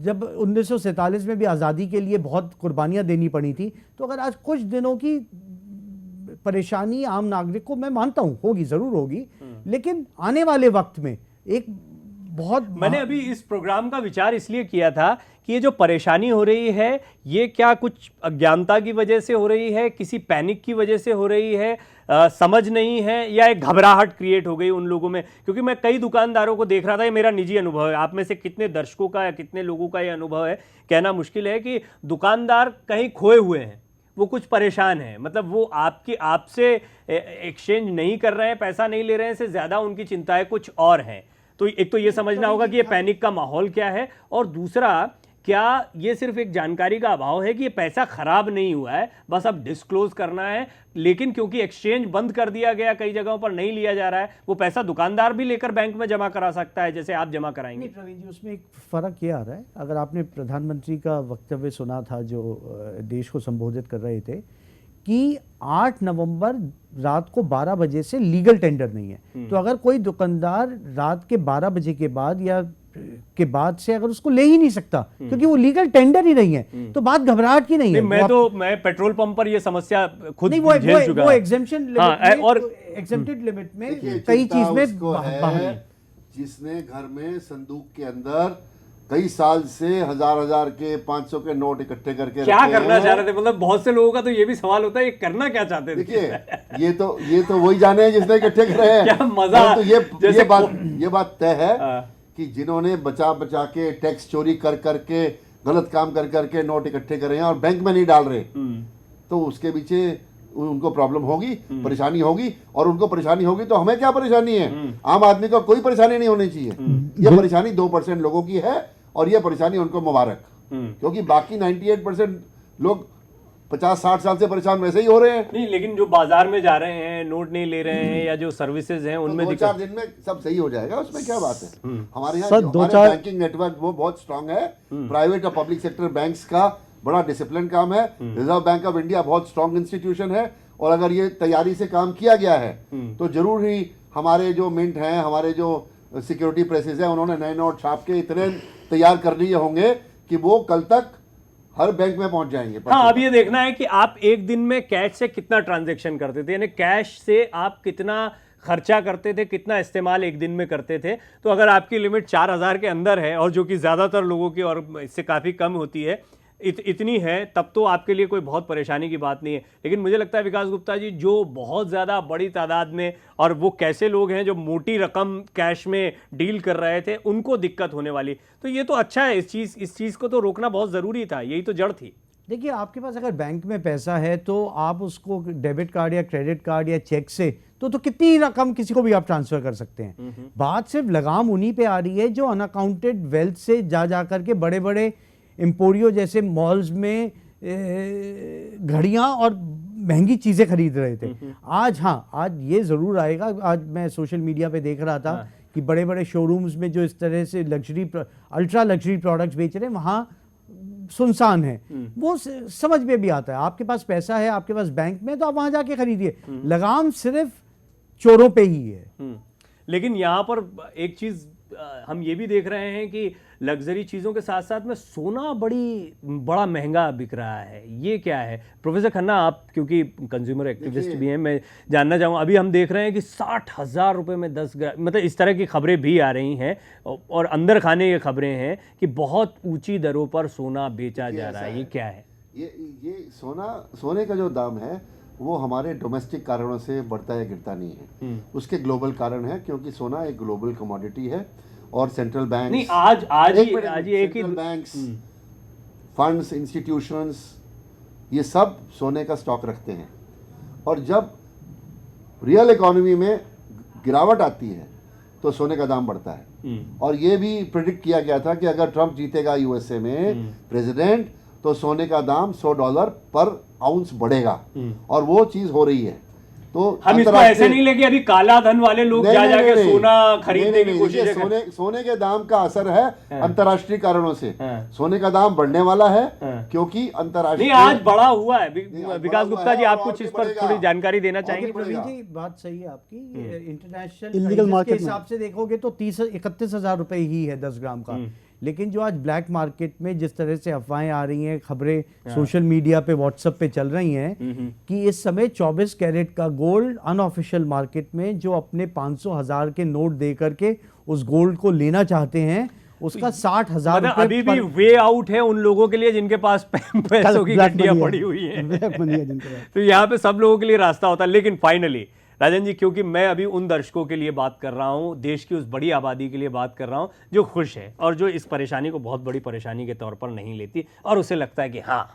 जब 1947 में भी आज़ादी के लिए बहुत कुर्बानियां देनी पड़ी थी, तो अगर आज कुछ दिनों की परेशानी आम नागरिक को, मैं मानता हूं होगी, ज़रूर होगी, लेकिन आने वाले वक्त में एक बहुत, मैंने अभी इस प्रोग्राम का विचार इसलिए किया था कि ये जो परेशानी हो रही है, ये क्या कुछ अज्ञानता की वजह से हो रही है, किसी पैनिक की वजह से हो रही है, समझ नहीं है, या एक घबराहट क्रिएट हो गई उन लोगों में? क्योंकि मैं कई दुकानदारों को देख रहा था, ये मेरा निजी अनुभव है, आप में से कितने दर्शकों का या कितने लोगों का ये अनुभव है कहना मुश्किल है, कि दुकानदार कहीं खोए हुए हैं, वो कुछ परेशान है। मतलब वो आपसे एक्सचेंज नहीं कर रहे हैं, पैसा नहीं ले रहे हैं, इससे ज़्यादा उनकी चिंताएं कुछ और हैं। तो एक तो ये समझना होगा कि ये पैनिक का माहौल क्या है, और दूसरा, क्या ये सिर्फ एक जानकारी का अभाव है कि ये पैसा खराब नहीं हुआ है, बस अब डिस्क्लोज करना है, लेकिन क्योंकि एक्सचेंज बंद कर दिया गया, कई जगहों पर नहीं लिया जा रहा है, वो पैसा दुकानदार भी लेकर बैंक में जमा करा सकता है, जैसे आप जमा कराएंगे। नहीं प्रवीण जी, उसमें एक फ़र्क ये आ रहा है, अगर आपने प्रधानमंत्री का वक्तव्य सुना था जो देश को संबोधित कर रहे थे, कि 8 नवंबर रात को 12 बजे से लीगल टेंडर नहीं है। तो अगर कोई दुकानदार रात के 12 बजे के बाद या के बाद से अगर उसको ले ही नहीं सकता, क्योंकि वो लीगल टेंडर ही नहीं है, तो बात घबराहट की नहीं है। मैं पेट्रोल पंप पर ये समस्या खुद नहीं, झेल चुका वो है। एग्जेम्पशन और एग्जेम्प्टेड लिमिट में देखिए, कई चिंता चीज में उसको है जिसने घर में संदूक के अंदर कई साल से 1000 के 500 के नोट इकट्ठे करके क्या रखे करना हैं। चाह रहे थे? मतलब बहुत से लोगों का तो ये भी सवाल होता है, ये करना क्या चाहते थे? देखिए, ये तो वही जाने हैं जिसने इकट्ठे करे हैं। क्या मजा, तो ये बात तय है कि जिन्होंने बचा के टैक्स चोरी कर करके, गलत काम कर करके नोट इकट्ठे करे हैं और बैंक में नहीं डाल रहे, तो उसके पीछे उनको प्रॉब्लम होगी, परेशानी होगी, और उनको परेशानी होगी तो हमें क्या परेशानी है? आम आदमी को कोई परेशानी नहीं होनी चाहिए। ये परेशानी 2% लोगों की है, और ये परेशानी उनको मुबारक, क्योंकि बाकी 98% लोग 50-60 साल से परेशान वैसे ही हो रहे हैं। नहीं, लेकिन जो बाजार में जा रहे हैं, नोट नहीं ले रहे हैं या जो सर्विसेज हैं उनमें तो 2-4 दिन में सब सही हो जाएगा, उसमें क्या बात है। हमारे यहाँ सर, जो 2-4 हमारे बैंकिंग नेटवर्क वो बहुत स्ट्रांग है। प्राइवेट और पब्लिक सेक्टर बैंक्स का बड़ा डिसिप्लिन काम है। रिजर्व बैंक ऑफ इंडिया बहुत स्ट्रांग इंस्टीट्यूशन है, और अगर ये तैयारी से काम किया गया है तो जरूर ही हमारे जो मिंट हैं, हमारे जो सिक्योरिटी प्रेसेस हैं, उन्होंने नए नोट छाप के इतने तैयार कर लिए होंगे कि वो कल तक हर बैंक में पहुंच जाएंगे। हाँ, अब ये देखना है कि आप एक दिन में कैश से कितना ट्रांजैक्शन करते थे, यानी कैश से आप कितना खर्चा करते थे, कितना इस्तेमाल एक दिन में करते थे। तो अगर आपकी लिमिट 4000 के अंदर है, और जो कि ज़्यादातर लोगों की और इससे काफ़ी कम होती है, इतनी है, तब तो आपके लिए कोई बहुत परेशानी की बात नहीं है। लेकिन मुझे लगता है विकास गुप्ता जी, जो बहुत ज़्यादा बड़ी तादाद में, और वो कैसे लोग हैं जो मोटी रकम कैश में डील कर रहे थे, उनको दिक्कत होने वाली। तो ये तो अच्छा है, इस चीज़ को तो रोकना बहुत ज़रूरी था, यही तो जड़ थी। देखिए, आपके पास अगर बैंक में पैसा है तो आप उसको डेबिट कार्ड या क्रेडिट कार्ड या चेक से तो कितनी रकम किसी को भी आप ट्रांसफर कर सकते हैं। बात सिर्फ लगाम उन्हीं पे आ रही है जो अनअकाउंटेड वेल्थ से जा करके बड़े बड़े एम्पोरियो जैसे मॉल्स में घड़ियां और महंगी चीज़ें खरीद रहे थे। आज ये ज़रूर आएगा। आज मैं सोशल मीडिया पे देख रहा था कि बड़े बड़े शोरूम्स में जो इस तरह से अल्ट्रा लग्जरी प्रोडक्ट्स बेच रहे हैं, वहाँ सुनसान है। वो समझ में भी आता है, आपके पास पैसा है, आपके पास बैंक में, तो आप वहाँ जाके खरीदिए। लगाम सिर्फ चोरों पे ही है। लेकिन यहाँ पर एक चीज़ हम ये भी देख रहे हैं कि लग्जरी चीज़ों के साथ साथ में सोना बड़ा महंगा बिक रहा है। ये क्या है प्रोफेसर खन्ना, आप क्योंकि कंज्यूमर एक्टिविस्ट भी हैं, मैं जानना चाहूँगा। अभी हम देख रहे हैं कि 60,000 रुपये में 10 ग्राम, मतलब इस तरह की खबरें भी आ रही हैं, और अंदर खाने ये खबरें हैं कि बहुत ऊंची दरों पर सोना बेचा जा रहा है। ये क्या है? ये सोने का जो दाम है वो हमारे डोमेस्टिक कारणों से बढ़ता है, गिरता नहीं है। उसके ग्लोबल कारण है, क्योंकि सोना एक ग्लोबल कमोडिटी है, और सेंट्रल बैंक नहीं, आज ही एक ही बैंक्स, फंड्स, इंस्टीट्यूशंस, ये सब सोने का स्टॉक रखते हैं। और जब रियल इकोनॉमी में गिरावट आती है तो सोने का दाम बढ़ता है। और ये भी प्रिडिक्ट किया गया था कि अगर ट्रंप जीतेगा यूएसए में प्रेसिडेंट, तो सोने का दाम $100 पर आउंस बढ़ेगा, और वो चीज हो रही है। तो हम इसको ऐसे नहीं लेके अभी काला धन वाले लोग जाके सोना खरीदने की कोशिश है। सोने के दाम का असर है अंतर्राष्ट्रीय कारणों से। सोने का दाम बढ़ने वाला है, क्योंकि अंतर्राष्ट्रीय नहीं, आज बढ़ा हुआ है। विकास गुप्ता जी, आप कुछ इस पर थोड़ी जानकारी देना चाहेंगे? प्रवीण जी, बात सही है आपकी। इंटरनेशनल इलीगल मार्केट के हिसाब से देखोगे तो 31,000 रुपए ही है 10 ग्राम का। लेकिन जो आज ब्लैक मार्केट में जिस तरह से अफवाहें आ रही हैं, खबरें सोशल मीडिया पे, व्हाट्सएप पे चल रही हैं कि इस समय 24 कैरेट का गोल्ड अनऑफिशियल मार्केट में जो अपने 500,000 के नोट दे करके उस गोल्ड को लेना चाहते हैं, उसका 60,000 मतलब अभी भी वे आउट है उन लोगों के लिए जिनके पास पैसों की गड्डियां पड़ी हुई हैं। तो यहाँ पे सब लोगों के लिए रास्ता होता है। लेकिन फाइनली राजन जी, क्योंकि मैं अभी उन दर्शकों के लिए बात कर रहा हूं, देश की उस बड़ी आबादी के लिए बात कर रहा हूं जो खुश है और जो इस परेशानी को बहुत बड़ी परेशानी के तौर पर नहीं लेती, और उसे लगता है कि हाँ,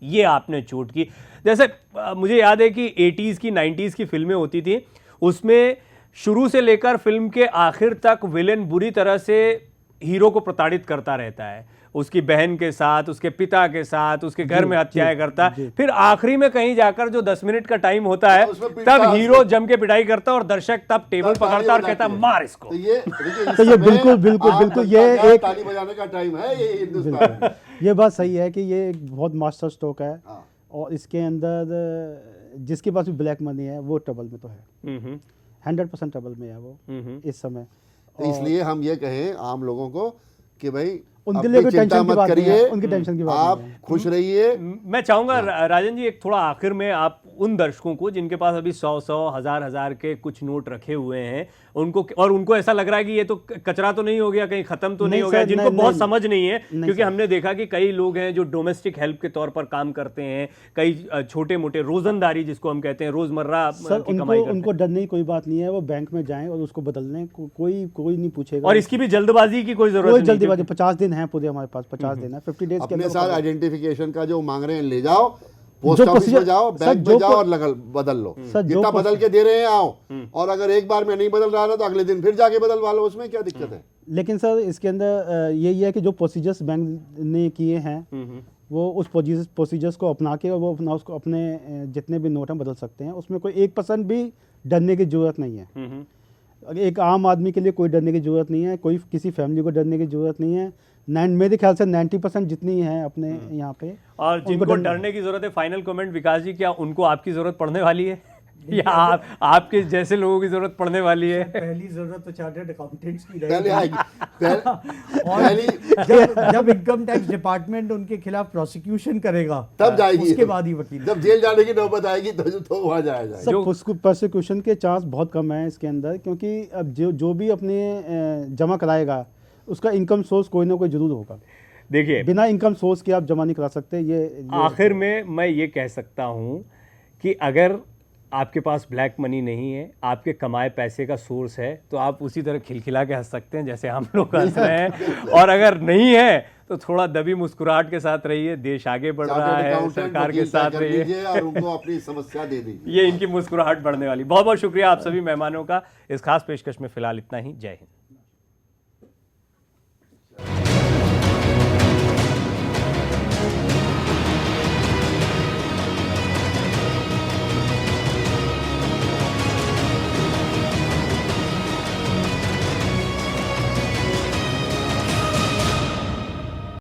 ये आपने चोट की। जैसे मुझे याद है कि 80s की 90s की फिल्में होती थी, उसमें शुरू से लेकर फिल्म के आखिर तक विलेन बुरी तरह से हीरो को प्रताड़ित करता रहता है, उसकी बहन के साथ, उसके पिता के साथ, उसके घर में हत्याएं करता है। फिर आखिरी में कहीं जाकर जो 10 मिनट का टाइम होता है, तब हीरो जम के पिटाई करता है और दर्शक तब टेबल पकड़ता और कहता है मार इसको। तो ये बिल्कुल ये एक ताली बजाने का टाइम है ये हिंदुस्तान में। ये बात सही है कि ये एक बहुत मास्टर स्ट्रोक है, और इसके अंदर जिसके पास भी ब्लैक मनी है वो ट्रबल में तो है, 100% ट्रबल में है वो इस समय। इसलिए हम ये कहें आम लोगों को कि भाई उनके लिए कोई चिंता टेंशन की मत बात नहीं करिए, है, उनकी टेंशन की बात आप नहीं है। खुश रहिए। मैं चाहूंगा राजन जी, एक थोड़ा आखिर में आप उन दर्शकों को जिनके पास अभी 100-100, 1000-1000 के कुछ नोट रखे हुए हैं, उनको ऐसा लग रहा है कि ये तो कचरा तो नहीं हो गया, कहीं खत्म तो नहीं हो गया, जिनको बहुत समझ नहीं है, क्योंकि हमने देखा कि कई लोग हैं जो डोमेस्टिक हेल्प के तौर पर काम करते हैं, कई छोटे मोटे रोजंदारी जिसको हम कहते हैं, रोजमर्रा की कमाई करते हैं। उनको डरने की कोई बात नहीं है, वो बैंक में जाएं और उसको बदल लें, कोई नहीं पूछेगा। और इसकी भी जल्दबाजी की कोई जरूरत नहीं। जल्दीबाजी 50 दिन है पूरे हमारे पास, 50 दिन है, 50 डेज के अपने अंदर साथ आइडेंटिफिकेशन का जो मांग रहे हैं ले जाओ, पोस्ट ऑफिस में जाओ, बैंक में जाओ और बदल लो। जितना बदल के दे रहे हैं आओ, और अगर एक बार में नहीं बदल रहा था तो अगले दिन फिर जाके बदलवा लो, उसमें क्या दिक्कत है। लेकिन सर इसके अंदर यही है कि जो प्रोसीजर्स बैंक ने किए हैं वो उस प्रोसीजर्स को अपना के वो अपना उसको अपने जितने भी नोट हैं बदल सकते हैं। उसमें कोई 1% भी डरने की ज़रूरत नहीं है। एक आम आदमी के लिए कोई डरने की ज़रूरत नहीं है, कोई किसी फैमिली को डरने की ज़रूरत नहीं है। मेरे ख्याल से 90% जितनी है अपने यहाँ पे, और जिनको डरने की जरूरत है, फाइनल कमेंट विकास जी, क्या उनको आपकी जरूरत पड़ने वाली है या आपके जैसे लोगों की जरूरत पड़ने वाली है? पहली जरूरत तो चार्टर्ड अकाउंटेंट्स की पहले रहेगी। आएगी और जब इनकम टैक्स डिपार्टमेंट उनके खिलाफ प्रोसिक्यूशन करेगा तब जाएगी, उसके बाद ही वकील। जब जेल जाने की नौबत आएगी तो वहाँ जाया जाएगा। सर प्रोसिक्यूशन के चांस बहुत कम है इसके अंदर, क्योंकि अब जो भी अपने जमा कराएगा उसका इनकम सोर्स कोई ना कोई जरूर होगा। देखिए, बिना इनकम सोर्स के आप जमा नहीं करा सकते। ये आखिर में मैं ये कह सकता हूं कि अगर आपके पास ब्लैक मनी नहीं है, आपके कमाए पैसे का सोर्स है, तो आप उसी तरह खिलखिला के हंस सकते हैं जैसे हम लोग हंस रहे हैं। और अगर नहीं है तो थोड़ा दबी मुस्कुराहट के साथ रहिए, देश आगे बढ़ रहा है, सरकार के साथ रहिए और उनको अपनी समस्या दे दीजिए। ये इनकी मुस्कुराहट बढ़ने वाली। बहुत बहुत शुक्रिया आप सभी मेहमानों का। इस खास पेशकश में फिलहाल इतना ही। जय हिंद।